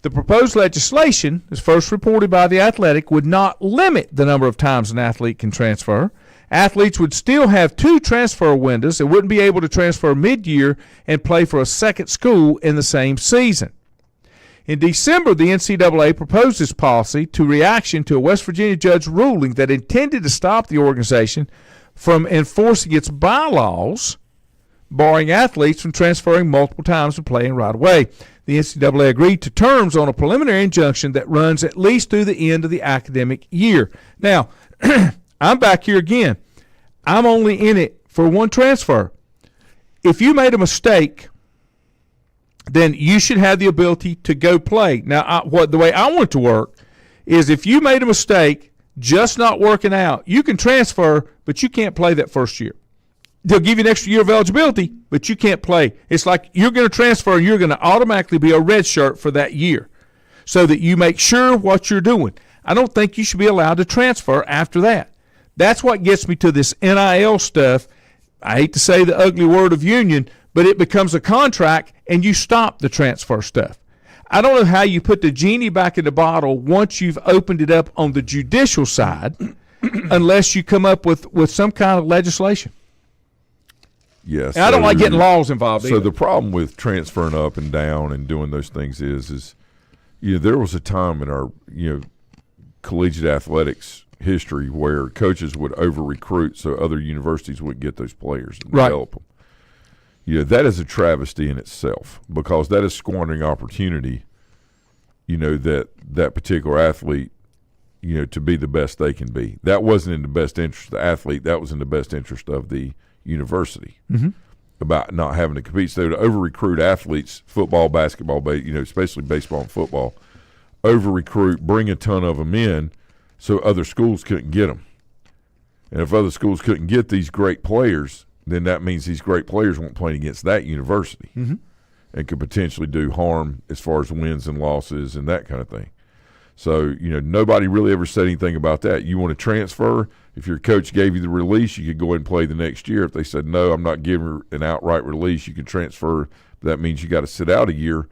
The proposed legislation, as first reported by The Athletic, would not limit the number of times an athlete can transfer. Athletes would still have 2 transfer windows and wouldn't be able to transfer mid-year and play for a second school in the same season. In December, the NCAA proposed this policy to reaction to a West Virginia judge ruling that intended to stop the organization from enforcing its bylaws, barring athletes from transferring multiple times and playing right away. The NCAA agreed to terms on a preliminary injunction that runs at least through the end of the academic year. Now, I'm back here again. I'm only in it for one transfer. If you made a mistake, then you should have the ability to go play. Now, the way I want it to work is if you made a mistake, just not working out, you can transfer, but you can't play that first year. They'll give you an extra year of eligibility, but you can't play. It's like you're going to transfer and you're going to automatically be a red shirt for that year so that you make sure what you're doing. I don't think you should be allowed to transfer after that. That's what gets me to this NIL stuff. I hate to say the ugly word of union, but it becomes a contract and you stop the transfer stuff. I don't know how you put the genie back in the bottle once you've opened it up on the judicial side unless you come up with some kind of legislation. Yes. And I don't like getting laws involved either. So the problem with transferring up and down and doing those things is there was a time in our collegiate athletics history where coaches would over-recruit so other universities would get those players and develop them. That is a travesty in itself because that is squandering opportunity, that particular athlete, to be the best they can be. That wasn't in the best interest of the athlete. That was in the best interest of the university about not having to compete. So to over-recruit athletes, football, basketball, especially baseball and football, over-recruit, bring a ton of them in so other schools couldn't get them. And if other schools couldn't get these great players, then that means these great players won't play against that university and could potentially do harm as far as wins and losses and that kind of thing. So, nobody really ever said anything about that. You want to transfer, if your coach gave you the release, you could go ahead and play the next year. If they said, no, I'm not giving her an outright release, you can transfer. That means you got to sit out a year.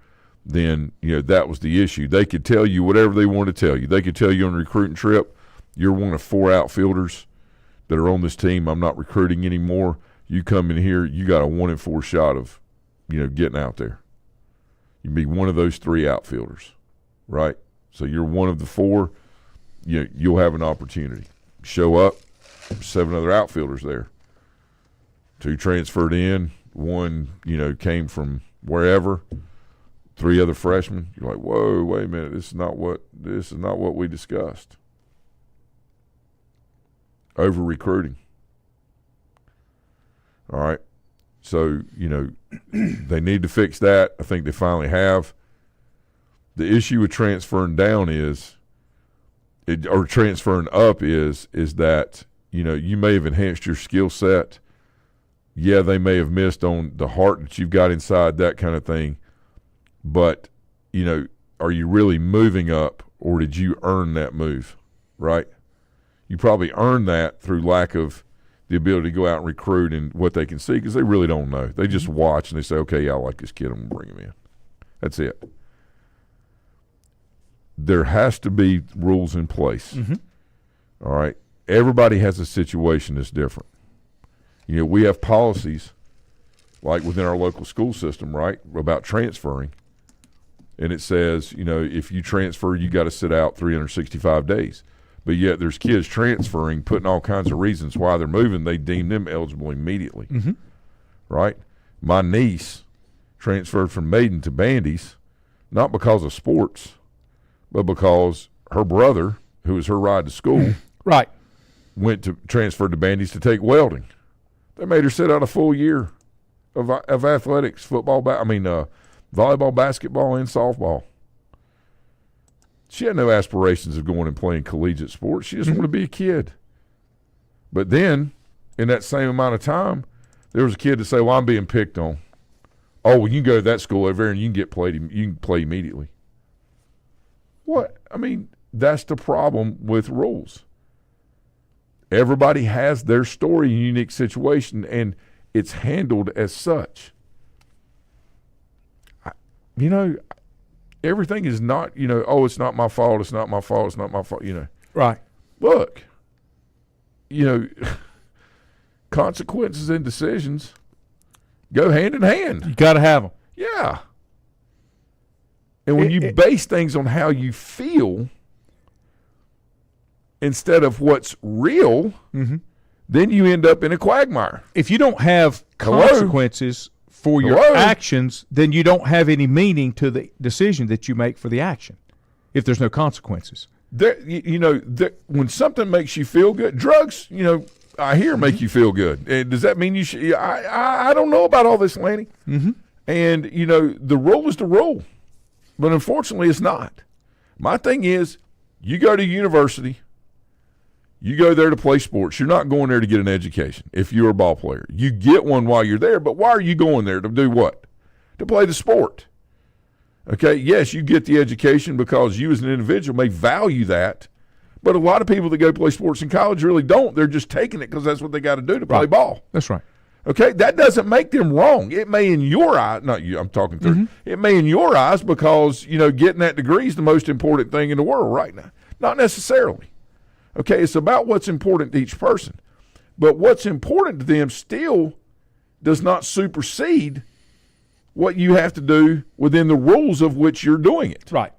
Then, that was the issue. They could tell you whatever they want to tell you. They could tell you on a recruiting trip, you're one of 4 outfielders that are on this team. I'm not recruiting anymore. You come in here, you got a 1 in 4 shot of, getting out there. You can be one of those 3 outfielders, right? So you're one of the 4. You'll have an opportunity. Show up, 7 other outfielders there. 2 transferred in. 1, came from wherever. 3 other freshmen. You're like, whoa, wait a minute. This is not what we discussed. Over recruiting. All right. So, they need to fix that. I think they finally have. The issue with transferring down or transferring up is that, you may have enhanced your skill set. Yeah, they may have missed on the heart that you've got inside, that kind of thing. But, are you really moving up or did you earn that move, right? You probably earned that through lack of the ability to go out and recruit and what they can see because they really don't know. They just watch and they say, okay, yeah, I like this kid. I'm going to bring him in. That's it. There has to be rules in place. All right. Everybody has a situation that's different. We have policies like within our local school system, right, about transferring. And it says, if you transfer, you got to sit out 365 days. But yet there's kids transferring, putting all kinds of reasons why they're moving. They deem them eligible immediately, right? My niece transferred from Maiden to Bandy's, not because of sports, but because her brother, who was her ride to school, right, transferred to Bandy's to take welding. They made her sit out a full year of athletics, volleyball, basketball, and softball. She had no aspirations of going and playing collegiate sports. She just wanted to be a kid. But then, in that same amount of time, there was a kid to say, well, I'm being picked on. Oh, well, you can go to that school over there and you can play immediately. What? That's the problem with rules. Everybody has their story and unique situation, and it's handled as such. Everything is not, it's not my fault, it's not my fault, it's not my fault, Right. Look, consequences and decisions go hand in hand. You got to have them. Yeah. And when you base things on how you feel instead of what's real, then you end up in a quagmire. If you don't have consequences for your actions, then you don't have any meaning to the decision that you make for the action if there's no consequences. When something makes you feel good, drugs, I hear make you feel good. And does that mean you should? I don't know about all this, Lanny. And, the rule is the rule. But unfortunately, it's not. My thing is, you go to university, you go there to play sports. You're not going there to get an education if you're a ball player. You get one while you're there, but why are you going there? To do what? To play the sport. Okay, yes, you get the education because you as an individual may value that, but a lot of people that go play sports in college really don't. They're just taking it because that's what they got to do to play ball. That's right. Okay, that doesn't make them wrong. It may in your eyes, not you, I'm talking through. It may in your eyes because, getting that degree is the most important thing in the world right now. Not necessarily. Okay, it's about what's important to each person. But what's important to them still does not supersede what you have to do within the rules of which you're doing it. Right.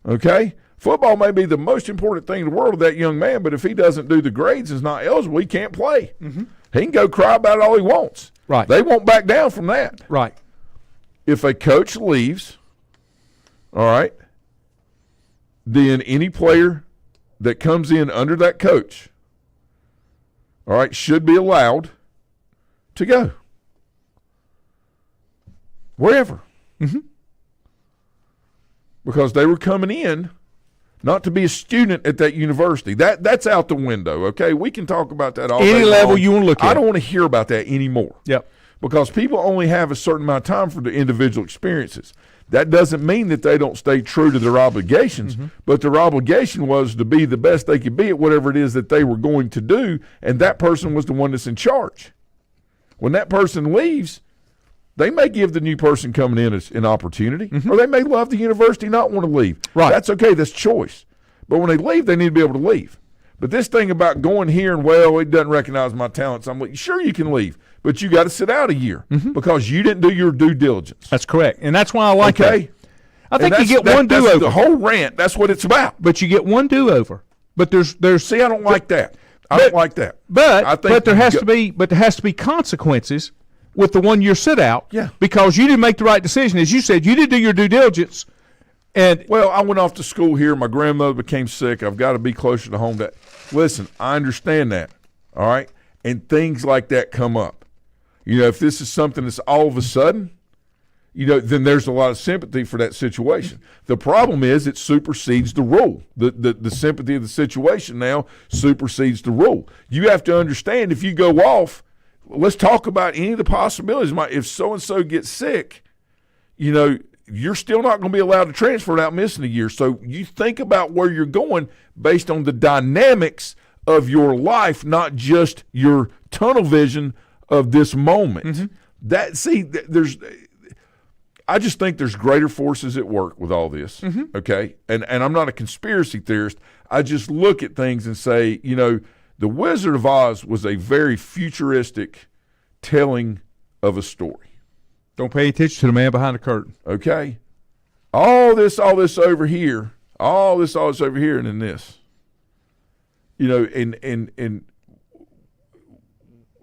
Okay? Football may be the most important thing in the world to that young man, but if he doesn't do the grades and is not eligible, he can't play. He can go cry about it all he wants. Right. They won't back down from that. Right. If a coach leaves, all right, then any player that comes in under that coach, all right, should be allowed to go. Wherever. Because they were coming in not to be a student at that university. That's out the window, okay? We can talk about that all day Any level long. you want to look at. I don't want to hear about that anymore. Yep. Because people only have a certain amount of time for the individual experiences. That doesn't mean that they don't stay true to their obligations, but their obligation was to be the best they could be at whatever it is that they were going to do, and that person was the one that's in charge. When that person leaves, they may give the new person coming in an opportunity, or they may love the university, not want to leave. Right. That's okay. That's choice. But when they leave, they need to be able to leave. But this thing about going here and, well, it doesn't recognize my talents, I'm like, sure you can leave, but you got to sit out a year because you didn't do your due diligence. That's correct. And that's why I like that. I think you get one That's do-over. the whole rant. That's what it's about. But you get one do-over. But there's See, I don't like that. I don't like that. But there has to be consequences with the one year sit out. Yeah. Because you didn't make the right decision. As you said, you didn't do your due diligence. And well, I went off to school here. My grandmother became sick. I've got to be closer to home. Listen, I understand that. All right, and things like that come up. If this is something that's all of a sudden, then there's a lot of sympathy for that situation. The problem is it supersedes the rule. The sympathy of the situation now supersedes the rule. You have to understand if you go off. Let's talk about any of the possibilities. If so-and-so gets sick, you're still not going to be allowed to transfer without missing a year. So you think about where you're going based on the dynamics of your life, not just your tunnel vision of this moment. I just think there's greater forces at work with all this, okay? And I'm not a conspiracy theorist. I just look at things and say, The Wizard of Oz was a very futuristic telling of a story. don't pay attention to the man behind the curtain. Okay? All this over here, and then this. And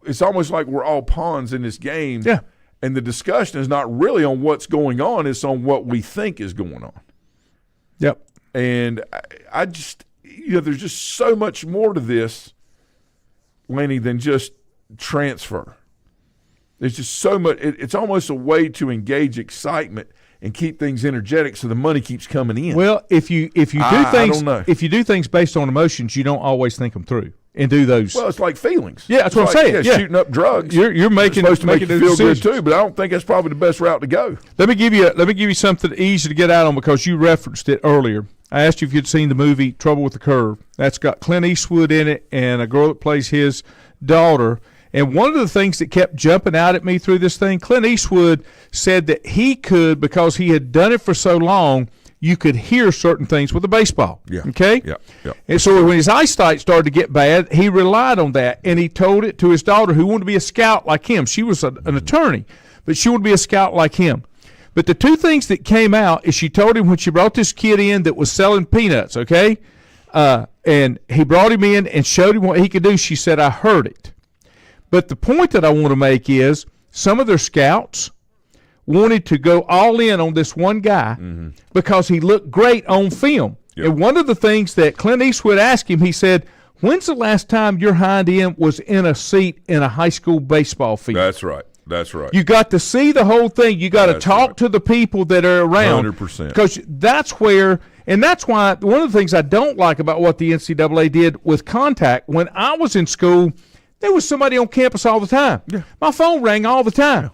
it's almost like we're all pawns in this game. Yeah. And the discussion is not really on what's going on, it's on what we think is going on. Yep. And I just, there's just so much more to this, Lenny, than just transfer. There's just so much. It's almost a way to engage excitement and keep things energetic so the money keeps coming in. Well, if you do things based on emotions, you don't always think them through and do those. Well, it's like feelings. Yeah, that's what I'm saying. Yeah. Shooting up drugs. You're making supposed to make you feel decisions. good too, but I don't think that's probably the best route to go. Let me give you something easy to get out on because you referenced it earlier. I asked you if you'd seen the movie Trouble with the Curve. That's got Clint Eastwood in it and a girl that plays his daughter. And one of the things that kept jumping out at me through this thing, Clint Eastwood said that he could, because he had done it for so long, you could hear certain things with a baseball. Yeah. Okay? Yeah. Yeah. And so when his eyesight started to get bad, he relied on that. And he told it to his daughter, who wanted to be a scout like him. She was an attorney, but she wanted to be a scout like him. But the two things that came out is she told him when she brought this kid in that was selling peanuts, okay? And he brought him in and showed him what he could do. She said, I heard it. But the point that I want to make is some of their scouts wanted to go all in on this one guy because he looked great on film. Yep. And one of the things that Clint Eastwood asked him, he said, when's the last time your hind end was in a seat in a high school baseball field? That's right. That's right. You got to see the whole thing. You got to talk to the people that are around. 100%. Because that's where, and that's why one of the things I don't like about what the NCAA did with contact, when I was in school, there was somebody on campus all the time. Yeah. My phone rang all the time. Yeah.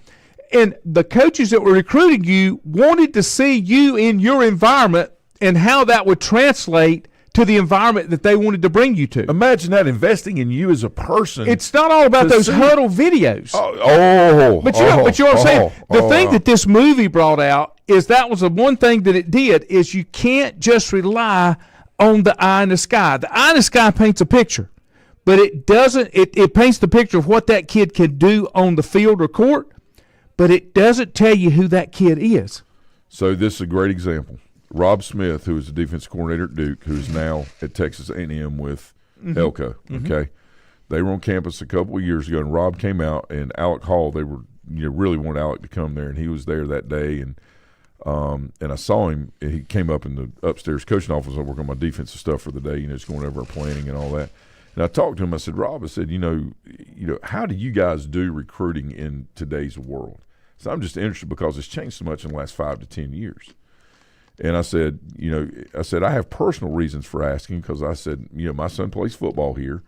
And the coaches that were recruiting you wanted to see you in your environment and how that would translate to the environment that they wanted to bring you to. Imagine that, investing in you as a person. It's not all about those huddle videos. But you know what I'm saying? The thing that this movie brought out is that was the one thing that it did is you can't just rely on the eye in the sky. The eye in the sky paints a picture, but it doesn't. It paints the picture of what that kid can do on the field or court, but it doesn't tell you who that kid is. So this is a great example. Rob Smith, who is the defense coordinator at Duke, who's now at Texas A&M with Elko. Okay, they were on campus a couple of years ago, and Rob came out, and Alec Hall. They were really wanted Alec to come there, and he was there that day, and I saw him. And he came up in the upstairs coaching office. I work on my defensive stuff for the day, just going over our planning and all that. And I talked to him. I said, Rob, I said, how do you guys do recruiting in today's world? So I'm just interested because it's changed so much in the last 5 to 10 years. And I said, I have personal reasons for asking because I said, my son plays football here,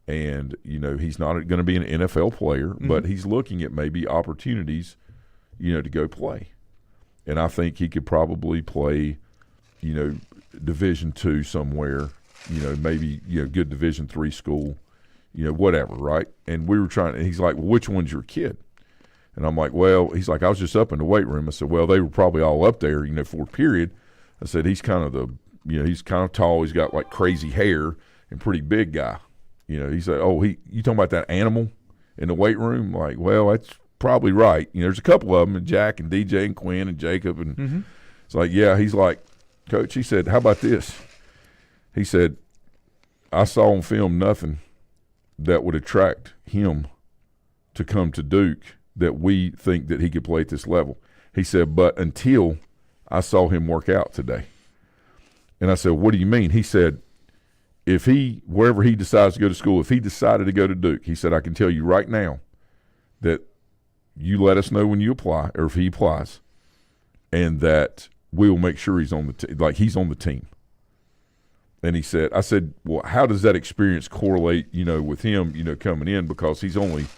and he's not going to be an NFL player, but he's looking at maybe opportunities, to go play. And I think he could probably play, Division II somewhere, maybe good Division III school, whatever, right? And we were trying. And he's like, well, which one's your kid? And I'm like, well, he's like, I was just up in the weight room. I said, well, they were probably all up there, fourth period. I said, he's kind of he's kind of tall. He's got like crazy hair and pretty big guy. He said, oh, you talking about that animal in the weight room? I'm like, well, that's probably right. There's a couple of them, and Jack and DJ and Quinn and Jacob. And it's like, yeah, he's like, Coach, he said, how about this? He said, I saw on film nothing that would attract him to come to Duke that we think that he could play at this level. He said, but until I saw him work out today. And I said, what do you mean? He said, wherever he decides to go to school, if he decided to go to Duke, he said, I can tell you right now that you let us know when you apply or if he applies, and that we will make sure he's on the he's on the team. And he said, I said, well, how does that experience correlate, with him, coming in, because he's only –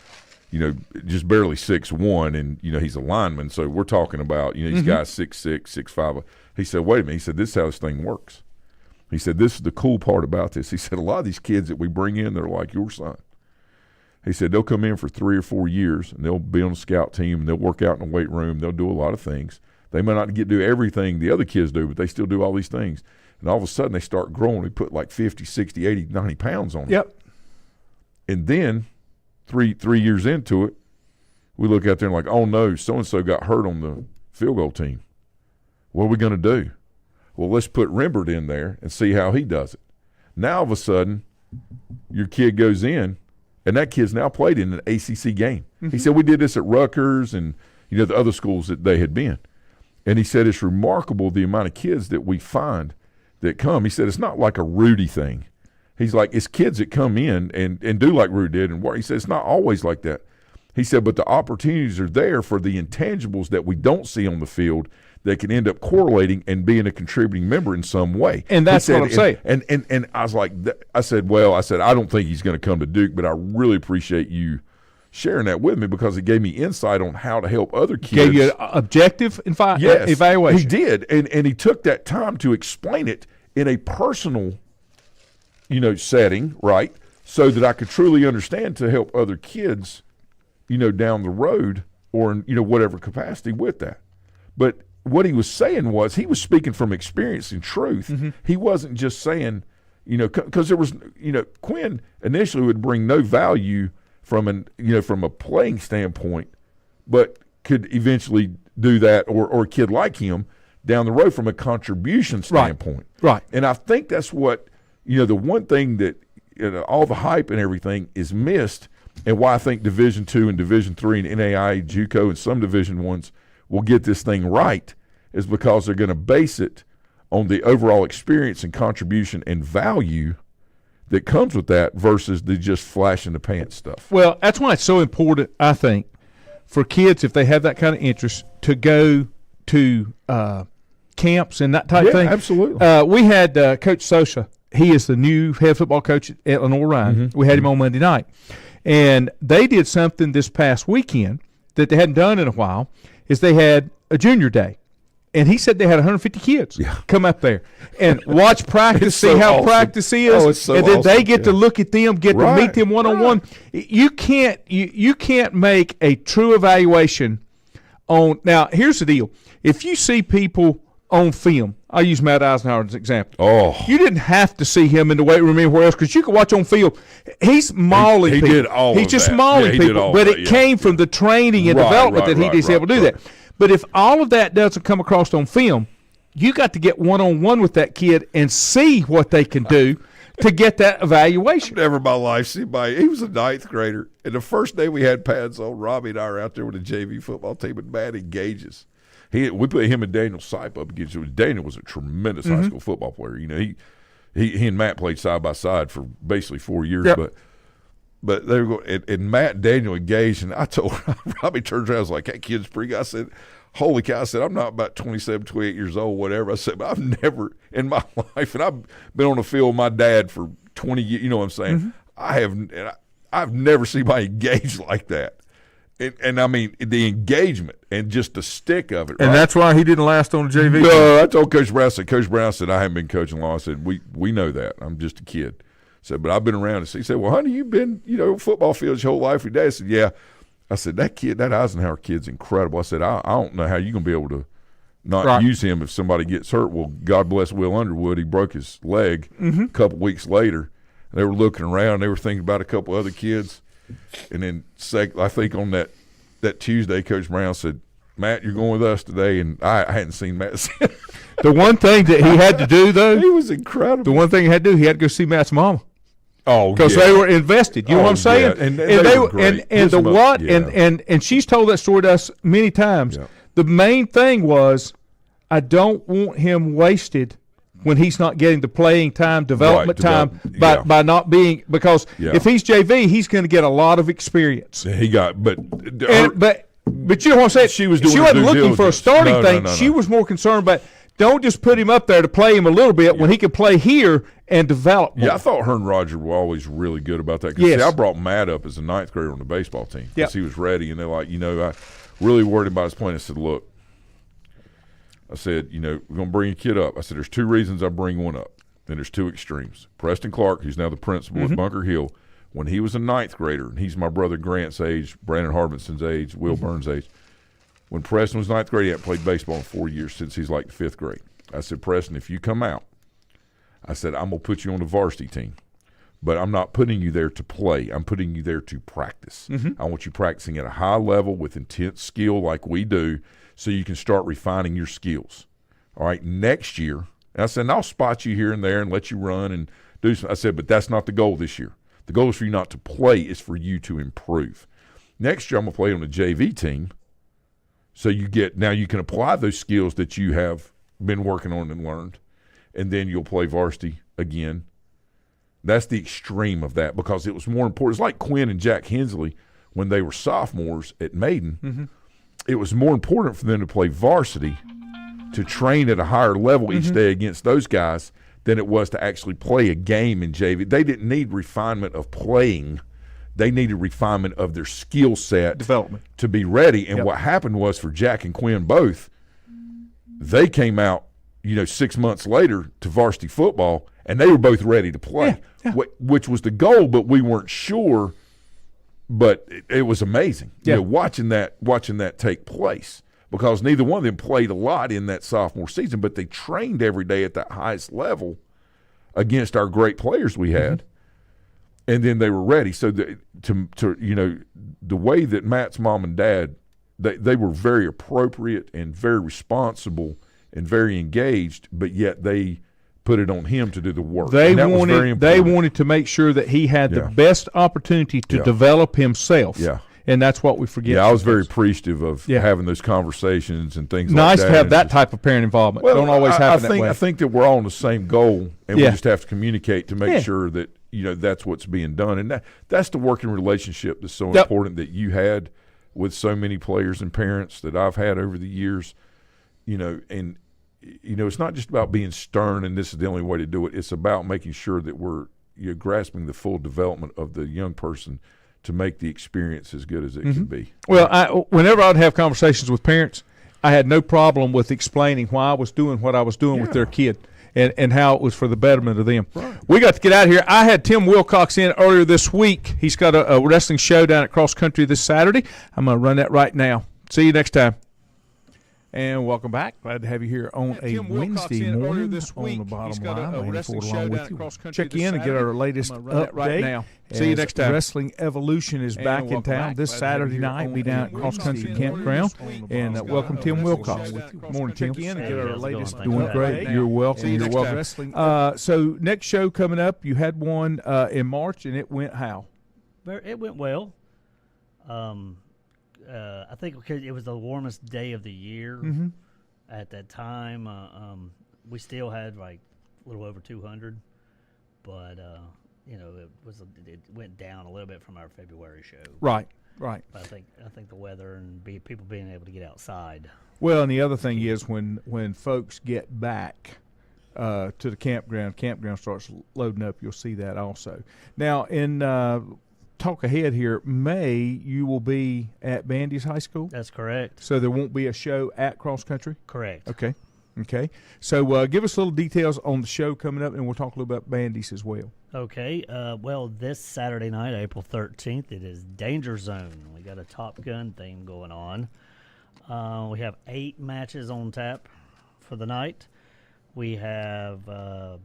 just barely 6'1", and, he's a lineman. So we're talking about, these guys 6'6", 6'5". He said, wait a minute. He said, this is how this thing works. He said, this is the cool part about this. He said, a lot of these kids that we bring in, they're like your son. He said, they'll come in for 3 or 4 years, and they'll be on the scout team, and they'll work out in the weight room. They'll do a lot of things. They might not do everything the other kids do, but they still do all these things. And all of a sudden, they start growing. They put like 50, 60, 80, 90 pounds on them. Yep. And then – three years into it, we look out there and like, oh no, so-and-so got hurt on the field goal team. What are we going to do? Well, let's put Rembert in there and see how he does it. Now, all of a sudden, your kid goes in, and that kid's now played in an ACC game. He said, we did this at Rutgers and, the other schools that they had been. And he said, it's remarkable the amount of kids that we find that come. He said, it's not like a Rudy thing. He's like, it's kids that come in and do like Rudy did and work. He said, it's not always like that. He said, but the opportunities are there for the intangibles that we don't see on the field that can end up correlating and being a contributing member in some way. And that's what I'm saying. And I was like, I said, I don't think he's going to come to Duke, but I really appreciate you sharing that with me because it gave me insight on how to help other kids. Gave you an objective evaluation. He did. And he took that time to explain it in a personal setting, right, so that I could truly understand to help other kids, down the road or in, whatever capacity with that. But what he was saying was he was speaking from experience and truth. He wasn't just saying, because there was, Quinn initially would bring no value from from a playing standpoint, but could eventually do that or a kid like him down the road from a contribution standpoint. Right. And I think that's what, the one thing that all the hype and everything is missed, and why I think Division II and Division III and NAI, JUCO, and some Division Ones will get this thing right, is because they're going to base it on the overall experience and contribution and value that comes with that versus the just flash in the pants stuff. Well, that's why it's so important, I think, for kids, if they have that kind of interest, to go to camps and that type of thing. Absolutely. We had Coach Sosa. He is the new head football coach at Lenore Ryan. We had him on Monday night. And they did something this past weekend that they hadn't done in a while, is they had a junior day. And he said they had 150 kids come up there and watch practice, see so how awesome. practice is, Oh, it's so and then they awesome. get to look at them, get to meet them one-on-one. You can't make a true evaluation on. Now, here's the deal. If you see people on film, I'll use Matt Eisenhower as an example. Oh. You didn't have to see him in the weight room anywhere else because you could watch on film. He's mauling He people. did all He's of just that. mauling Yeah, he did people. all But that, it came from the training and development that he was able to do that. But if all of that doesn't come across on film, you got to get one-on-one with that kid and see what they can do to get that evaluation. Never in my life seen by. He was a 9th grader, and the first day we had pads on, Robbie and I were out there with the JV football team, and Matt engages. We put him and Daniel Sipe up against it. Daniel was a tremendous high school football player. You know, he and Matt played side by side for basically 4 years, But they were going, and Matt and Daniel engaged, and I told Robbie turns around, I was like, "That kid's pretty good." I said, "Holy cow!" I said, "I'm not about 27, 28 years old, whatever." I said, "But I've never in my life, and I've been on the field with my dad for 20 years. You know what I'm saying? I've never seen anybody engaged like that." And I mean, the engagement and just the stick of it. And right? that's why he didn't last on the JV. No, I told Coach Brown. Coach Brown said, "I haven't been coaching long." I said, "We know that. I'm just a kid." Said, but I've been around. He said, "Well, honey, you've been, football fields your whole life." Your dad said, "Yeah." I said, that Eisenhower kid's incredible. I said, I don't know how you're going to be able to not use him if somebody gets hurt. Well, God bless Will Underwood. He broke his leg a couple weeks later. They were looking around. They were thinking about a couple other kids. And then I think on that Tuesday, Coach Brown said, "Matt, you're going with us today." And I hadn't seen Matt since. The one thing that he had to do, though, He was incredible. the one thing he had to do, he had to go see Matt's mama. Oh, Because they were invested. You know what I'm saying? Yeah. And they were great. And she's told that story to us many times. Yeah. The main thing was, I don't want him wasted when he's not getting the playing time, development time by not being, because if he's JV, he's going to get a lot of experience. He got, but you know what I'm saying? She wasn't looking for a starting thing. No. She was more concerned about, don't just put him up there to play him a little bit when he can play here and develop more. Yeah, I thought her and Roger were always really good about that. Yes. See, I brought Matt up as a 9th grader on the baseball team because he was ready, and they're like, I really worried about his playing. I said, "Look," I said, "we're going to bring a kid up." I said, "There's two reasons I bring one up, and there's two extremes. Preston Clark, who's now the principal at Bunker Hill, when he was a 9th grader, and he's my brother Grant's age, Brandon Harbison's age, Will Burns' age. When Preston was 9th grade, he hadn't played baseball in 4 years since he's like 5th grade. I said, "Preston, if you come out," I said, "I'm going to put you on the varsity team. But I'm not putting you there to play. I'm putting you there to practice. I want you practicing at a high level with intense skill like we do so you can start refining your skills. All right, next year," and I said, "and I'll spot you here and there and let you run and do some." I said, "But that's not the goal this year. The goal is for you not to play. It's for you to improve. Next year I'm going to play on the JV team. So you can apply those skills that you have been working on and learned, and then you'll play varsity again." That's the extreme of that because it was more important. It's like Quinn and Jack Hensley when they were sophomores at Maiden. It was more important for them to play varsity, to train at a higher level each day against those guys than it was to actually play a game in JV. They didn't need refinement of playing. They needed refinement of their skill set Development. to be ready. And what happened was for Jack and Quinn both, they came out, 6 months later to varsity football, and they were both ready to play, which was the goal, but we weren't sure. But it was amazing, watching that take place because neither one of them played a lot in that sophomore season, but they trained every day at that highest level against our great players we had. And then they were ready. So the way that Matt's mom and dad, they were very appropriate and very responsible and very engaged, but yet they put it on him to do the work. They wanted to make sure that he had the best opportunity to develop himself. Yeah. And that's what we forget. Yeah, I was very appreciative of having those conversations and things like that. Nice to have that type of parent involvement. Don't always happen that way. I think that we're all on the same goal, and we just have to communicate to make sure that that's what's being done. And that's the working relationship that's so important that you had with so many players and parents that I've had over the years. And it's not just about being stern and this is the only way to do it. It's about making sure that we're grasping the full development of the young person to make the experience as good as it can be. Well, whenever I'd have conversations with parents, I had no problem with explaining why I was doing what I was doing with their kid. And how it was for the betterment of them. Right. We got to get out of here. I had Tim Wilcox in earlier this week. He's got a wrestling show down at Cross Country this Saturday. I'm going to run that right now. See you next time. And welcome back. Glad to have you here on a Wednesday morning this week. on the Bottom He's got Line. a wrestling show down at Cross Country Check this in and get Saturday. our latest I'm gonna run that update. right now. See you As next time. Wrestling Wrestling Evolution is And back in welcome town back. this Glad to have Saturday you night. on Be a down at Cross Country Wednesday Campground. morning. And He's got welcome a Tim wrestling Wilcox. show down at Cross Morning, Country Tim. this And get Saturday. our How's it latest. going? Doing Thank great. you. You're welcome. See you You're next welcome. time. Wrestling. So next show coming up, you had one in March, and it went how? It went well. I think because it was the warmest day of the year at that time. We still had like a little over 200, but it went down a little bit from our February show. Right. But I think the weather and people being able to get outside. Well, and the other thing is when folks get back to the campground starts loading up. You'll see that also. Now, in talk ahead here, May you will be at Bandy's High School. That's correct. So there won't be a show at Cross Country. Correct. Okay. So give us little details on the show coming up, and we'll talk a little about Bandy's as well. Okay. Well, this Saturday night, April 13th, it is Danger Zone. We got a Top Gun theme going on. We have 8 matches on tap for the night. We have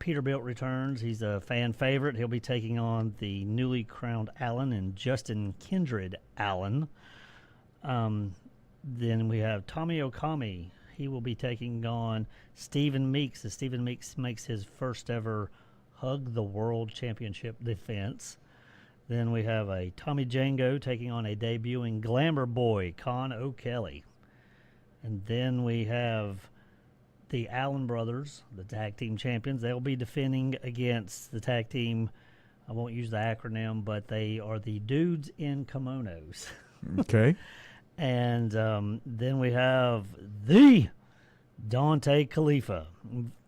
Peterbilt returns. He's a fan favorite. He'll be taking on the newly crowned Allen and Justin Kindred Allen. Then we have Tommy Okami. He will be taking on Stephen Meeks as Stephen Meeks makes his first ever Hug the World Championship defense. Then we have a Tommy Django taking on a debuting Glamour Boy, Con O'Kelly. And then we have the Allen brothers, the tag team champions. They'll be defending against the tag team. I won't use the acronym, but they are the Dudes in Kimonos. Okay. And then we have the Dante Khalifa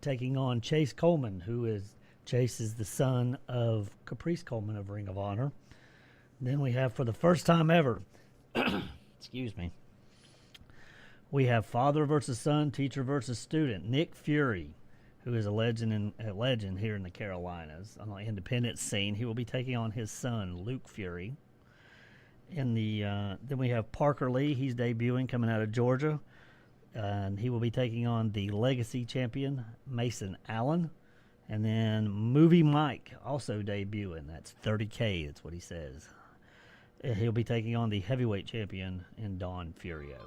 taking on Chase Coleman, Chase is the son of Caprice Coleman of Ring of Honor. Then we have, for the first time ever, excuse me, we have father versus son, teacher versus student. Nick Fury, who is a legend here in the Carolinas on the independent scene. He will be taking on his son, Luke Fury. Then we have Parker Lee. He's debuting, coming out of Georgia, and he will be taking on the Legacy champion, Mason Allen. And then Movie Mike, also debuting. That's 30K, that's what he says. He'll be taking on the heavyweight champion in Don Furio.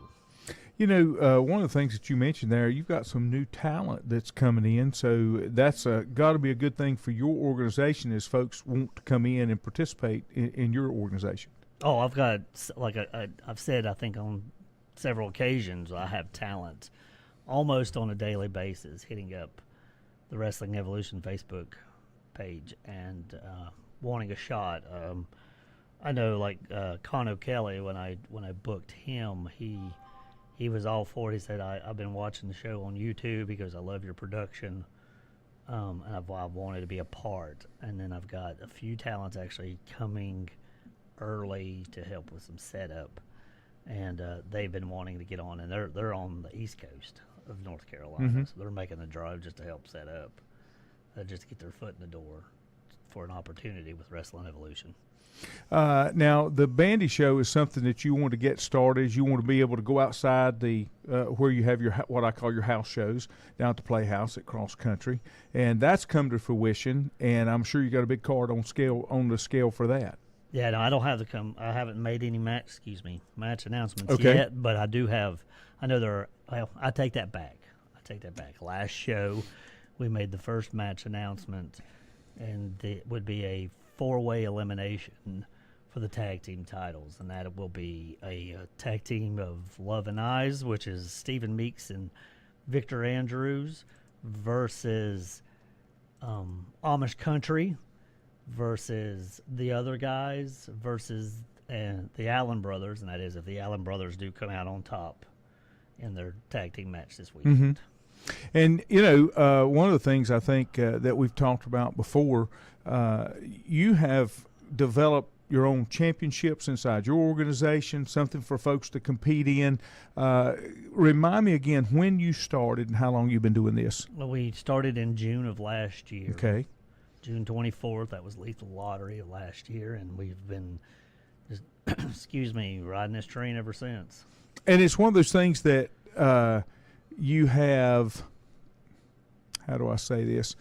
You know, one of the things that you mentioned there, you've got some new talent that's coming in, so that's got to be a good thing for your organization as folks want to come in and participate in your organization. Oh, I've got, like I've said, I think on several occasions, I have talent almost on a daily basis hitting up the Wrestling Evolution Facebook page and wanting a shot. I know, like Con O'Kelly, when I booked him, he was all for it. He said, I've been watching the show on YouTube because I love your production, and I've wanted to be a part. And then I've got a few talents actually coming early to help with some setup, and they've been wanting to get on, and they're on the East Coast of North Carolina, so they're making the drive just to help set up, just to get their foot in the door for an opportunity with Wrestling Evolution. Now, the Bandy Show is something that you want to get started. You want to be able to go outside the where you have your what I call your house shows down at the Playhouse at Cross Country, and that's come to fruition. And I'm sure you got a big card on the scale for that. Yeah, no, I don't have I haven't made any match announcements Okay. yet, but I do have. I know there are. Well, I take that back. Last show, we made the first match announcement, and it would be a 4-way elimination for the tag team titles, and that will be a tag team of Love and Eyes, which is Stephen Meeks and Victor Andrews, versus Amish Country, versus the other guys, versus the Allen brothers, and that is if the Allen brothers do come out on top in their tag team match this weekend. And, you know, one of the things I think that we've talked about before, you have developed your own championships inside your organization, something for folks to compete in. Remind me again when you started and how long you've been doing this. Well, we started in June of last year. Okay. June 24th. That was Lethal Lottery of last year, and we've been, just, riding this train ever since. And it's one of those things that you have. How do I say this?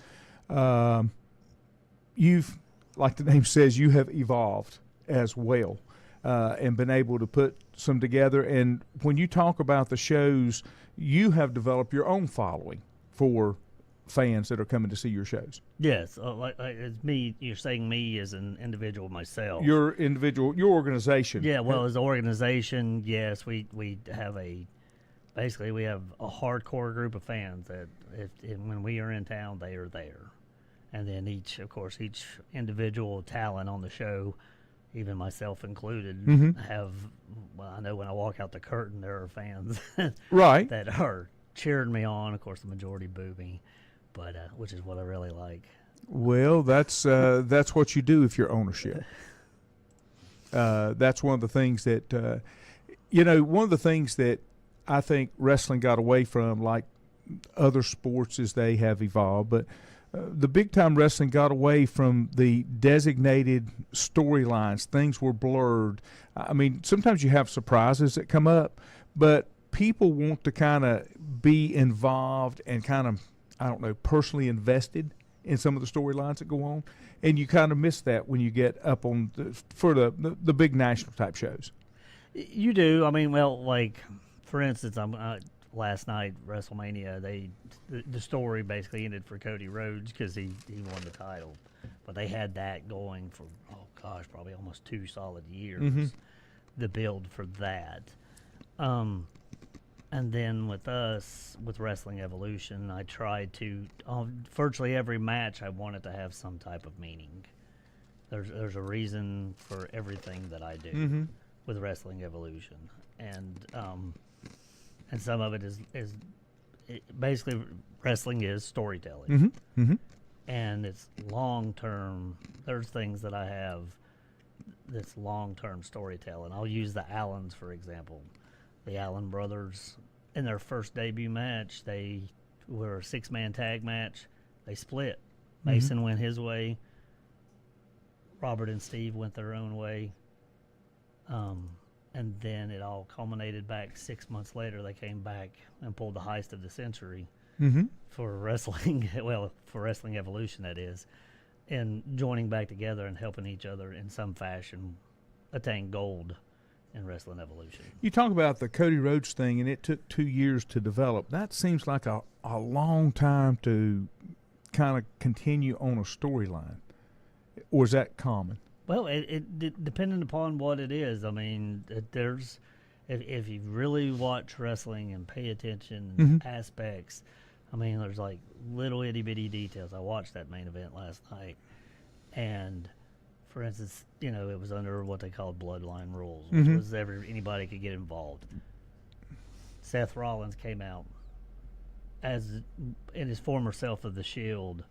You've, like the name says, you have evolved as well and been able to put some together. And when you talk about the shows, you have developed your own following for fans that are coming to see your shows. Yes, like it's me. You're saying me as an individual myself. Your individual, your organization. Yeah, well, as an organization, yes, we have basically we have a hardcore group of fans that when we are in town, they are there. And then each individual talent on the show, even myself included, have, well, I know when I walk out the curtain, there are fans right that are cheering me on. Of course, the majority boo me, but which is what I really like. Well, that's what you do if you're ownership. That's one of the things that, one of the things that I think wrestling got away from, like other sports as they have evolved, but the big-time wrestling got away from the designated storylines. Things were blurred. I mean, sometimes you have surprises that come up, but people want to kind of be involved and kind of, I don't know, personally invested in some of the storylines that go on, and you kind of miss that when you get up on for the big national type shows. You do. I mean, well, like for instance, last night WrestleMania, the story basically ended for Cody Rhodes because he won the title, but they had that going for probably almost 2 solid years. The build for that. And then with us, with Wrestling Evolution, I tried to, virtually every match I wanted to have some type of meaning. There's a reason for everything that I do with Wrestling Evolution. And some of it is basically wrestling is storytelling. And it's long-term. There's things that I have that's long-term storytelling. I'll use the Allens, for example. The Allen brothers, in their first debut match, they were a 6-man tag match. They split. Mason went his way. Robert and Steve went their own way. And then it all culminated back 6 months later. They came back and pulled the heist of the century for wrestling. Well, for Wrestling Evolution, that is. And joining back together and helping each other in some fashion attain gold in Wrestling Evolution. You talk about the Cody Rhodes thing, and it took 2 years to develop. That seems like a long time to kind of continue on a storyline. Or is that common? Well, it depending upon what it is. I mean, there's if you really watch wrestling and pay attention aspects, I mean, there's like little itty bitty details. I watched that main event last night, and for instance, it was under what they called bloodline rules, which was anybody could get involved. Seth Rollins came out as in his former self of the Shield,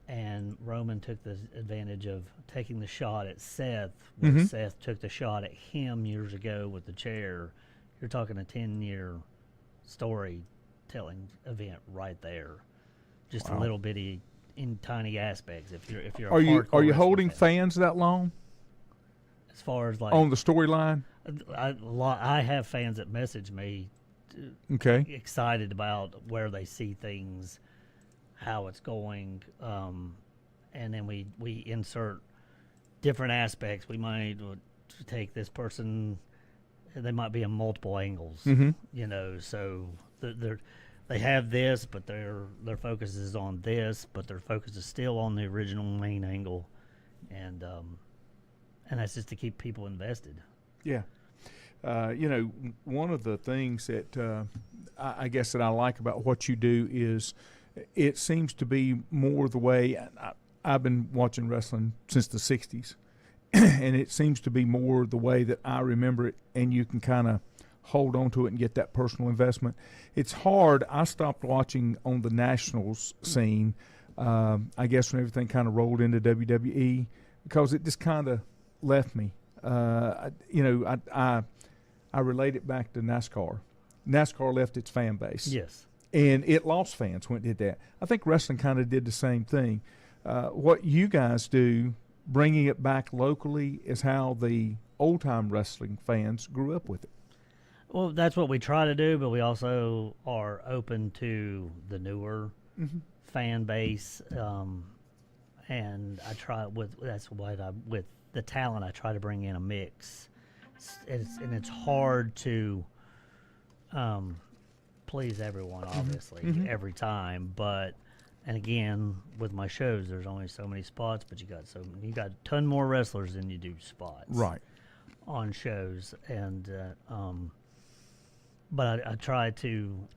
and Roman took the advantage of taking the shot at Seth, where Seth took the shot at him years ago with the chair. You're talking a 10-year storytelling event right there. Just a little bitty in tiny aspects. If you're are you holding fans that long? As far as like on the storyline, I have fans that message me, excited about where they see things, how it's going, and then we insert different aspects. We might take this person; they might be in multiple angles, So they have this, but their focus is on this, but their focus is still on the original main angle, and that's just to keep people invested. Yeah. One of the things that I guess that I like about what you do is it seems to be more the way I've been watching wrestling since the 60s, and it seems to be more the way that I remember it, and you can kind of hold on to it and get that personal investment. It's hard. I stopped watching on the nationals scene, I guess when everything kind of rolled into WWE, because it just kind of left me. I relate it back to NASCAR. NASCAR left its fan base. Yes. And it lost fans when it did that. I think wrestling kind of did the same thing. What you guys do, bringing it back locally, is how the old-time wrestling fans grew up with it. Well, that's what we try to do, but we also are open to the newer fan base. And I try with the talent. I try to bring in a mix. It's hard to please everyone, obviously, every time. But and again, with my shows, there's only so many spots, but you got a ton more wrestlers than you do spots, Right. on shows. And but I try to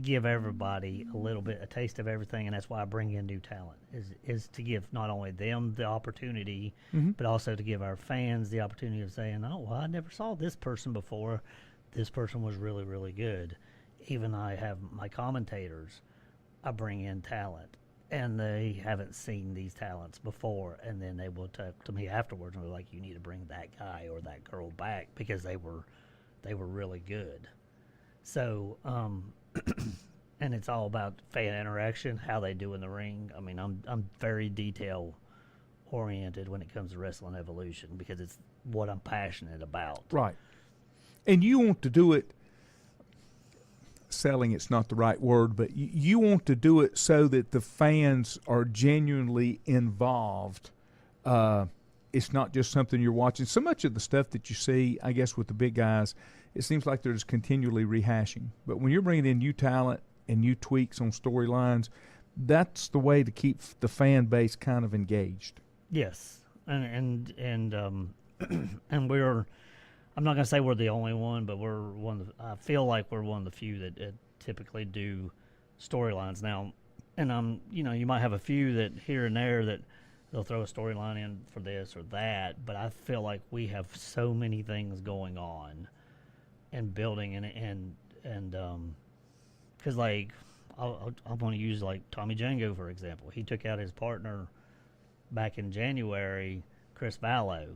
give everybody a taste of everything, and that's why I bring in new talent, is to give not only them the opportunity, but also to give our fans the opportunity of saying, oh, well, I never saw this person before. This person was really, really good. Even I have my commentators, I bring in talent, and they haven't seen these talents before, and then they will talk to me afterwards and be like, you need to bring that guy or that girl back because they were really good. So, and it's all about fan interaction, how they do in the ring. I mean, I'm very detail oriented when it comes to Wrestling Evolution because it's what I'm passionate about. Right. And you want to do it, selling it's not the right word, but you want to do it so that the fans are genuinely involved. It's not just something you're watching. So much of the stuff that you see, I guess, with the big guys, it seems like they're just continually rehashing. But when you're bringing in new talent and new tweaks on storylines, that's the way to keep the fan base kind of engaged. Yes, and and we're. I'm not gonna say we're the only one, but we're one. I feel like we're one of the few that typically do storylines now. And you might have a few that here and there that they'll throw a storyline in for this or that. But I feel like we have so many things going on and building and because like I want to use like Tommy Django for example. He took out his partner back in January, Chris Vallow.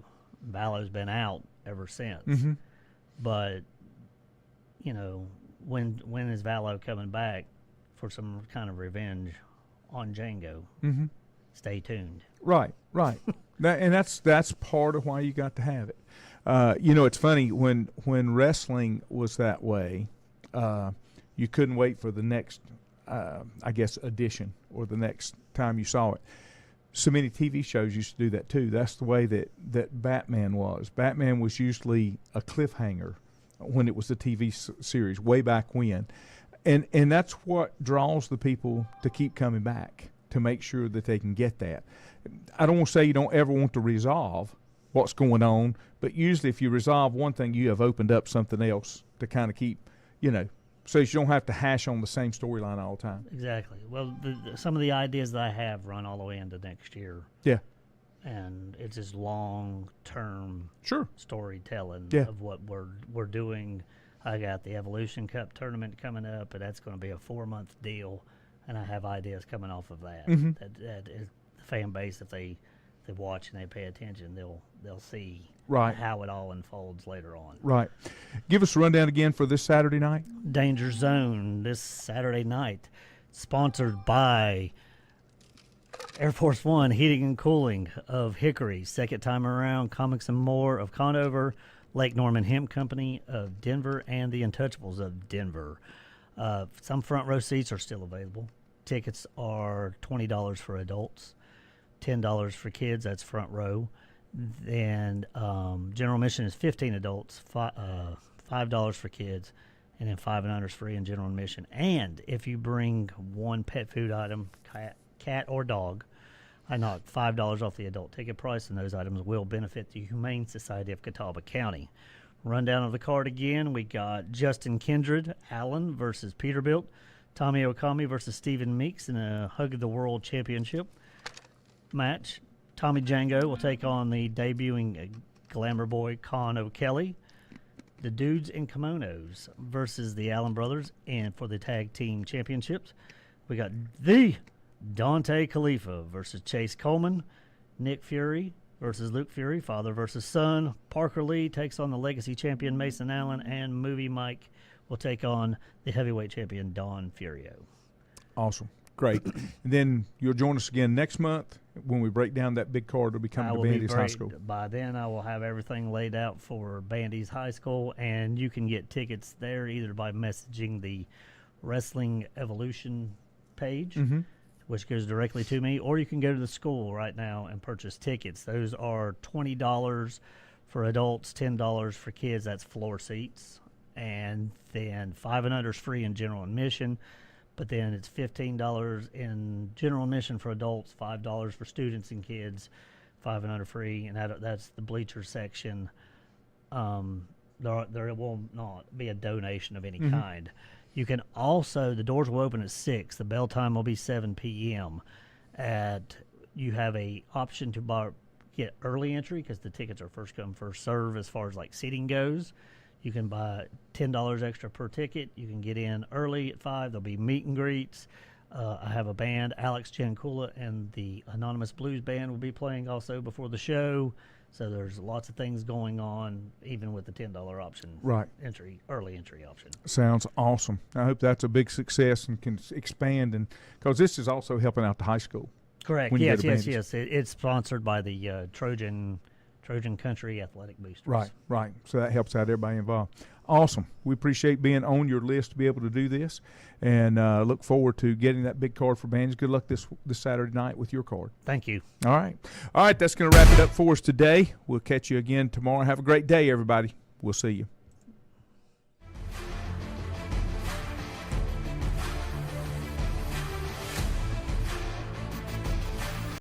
Vallow's been out ever since. But when is Vallow coming back for some kind of revenge on Django? Stay tuned. Right. That's part of why you got to have it. It's funny when wrestling was that way. You couldn't wait for the next, edition or the next time you saw it. So many TV shows used to do that too. That's the way that Batman was. Batman was usually a cliffhanger when it was a TV series way back when. And that's what draws the people to keep coming back, to make sure that they can get that. I don't want to say you don't ever want to resolve what's going on, but usually if you resolve one thing, you have opened up something else to kind of keep, so you don't have to hash on the same storyline all the time. Exactly. Well, some of the ideas that I have run all the way into next year. Yeah. And it's just long-term storytelling of what we're doing. I got the Evolution Cup tournament coming up, and that's going to be a 4-month deal, and I have ideas coming off of that. That is the fan base, if they watch and they pay attention, they'll see how it all unfolds later on. Right. Give us a rundown again for this Saturday night. Danger Zone this Saturday night, sponsored by Air Force One Heating and Cooling of Hickory, second time around, Comics and More of Conover, Lake Norman Hemp Company of Denver, and the Untouchables of Denver. Some front row seats are still available. Tickets are $20 for adults, $10 for kids. That's front row. And general admission is 15 adults, $5 for kids, and then 5 and under is free in general admission. And if you bring one pet food item, cat or dog, I knock $5 off the adult ticket price, and those items will benefit the Humane Society of Catawba County. Rundown of the card again, we got Justin Kindred, Allen versus Peterbilt, Tommy Okami versus Stephen Meeks in a Hug of the World Championship match. Tommy Django will take on the debuting glamour boy Con O'Kelly. The Dudes in Kimonos versus the Allen Brothers, and for the tag team championships, we got the Dante Khalifa versus Chase Coleman, Nick Fury versus Luke Fury. Father versus son. Parker Lee takes on the legacy champion Mason Allen, and Movie Mike will take on the heavyweight champion Don Furio. Awesome. Great. And then you'll join us again next month when we break down that big card that'll be coming to Bandy's High School. By then, I will have everything laid out for Bandy's High School, and you can get tickets there either by messaging the Wrestling Evolution page, which goes directly to me, or you can go to the school right now and purchase tickets. Those are $20 for adults, $10 for kids. That's floor seats. And then 5 and under is free in general admission. But then it's $15 in general admission for adults, $5 for students and kids, 5 and under free, and that's the bleacher section. There will not be a donation of any kind. You can also, the doors will open at 6. The bell time will be 7 p.m. You have a option to get early entry because the tickets are first come, first serve as far as like seating goes. You can buy $10 extra per ticket. You can get in early at 5. There'll be meet and greets. I have a band, Alex Jankula and the Anonymous Blues Band will be playing also before the show. So there's lots of things going on, even with the $10 option. Right. Early entry option. Sounds awesome. I hope that's a big success and can expand, and because this is also helping out the high school. Correct. Yes. It's sponsored by the Trojan Country Athletic Boosters. Right. So that helps out everybody involved. Awesome. We appreciate being on your list to be able to do this, and look forward to getting that big card for Bands. Good luck this Saturday night with your card. Thank you. All right. That's going to wrap it up for us today. We'll catch you again tomorrow. Have a great day, everybody. We'll see you.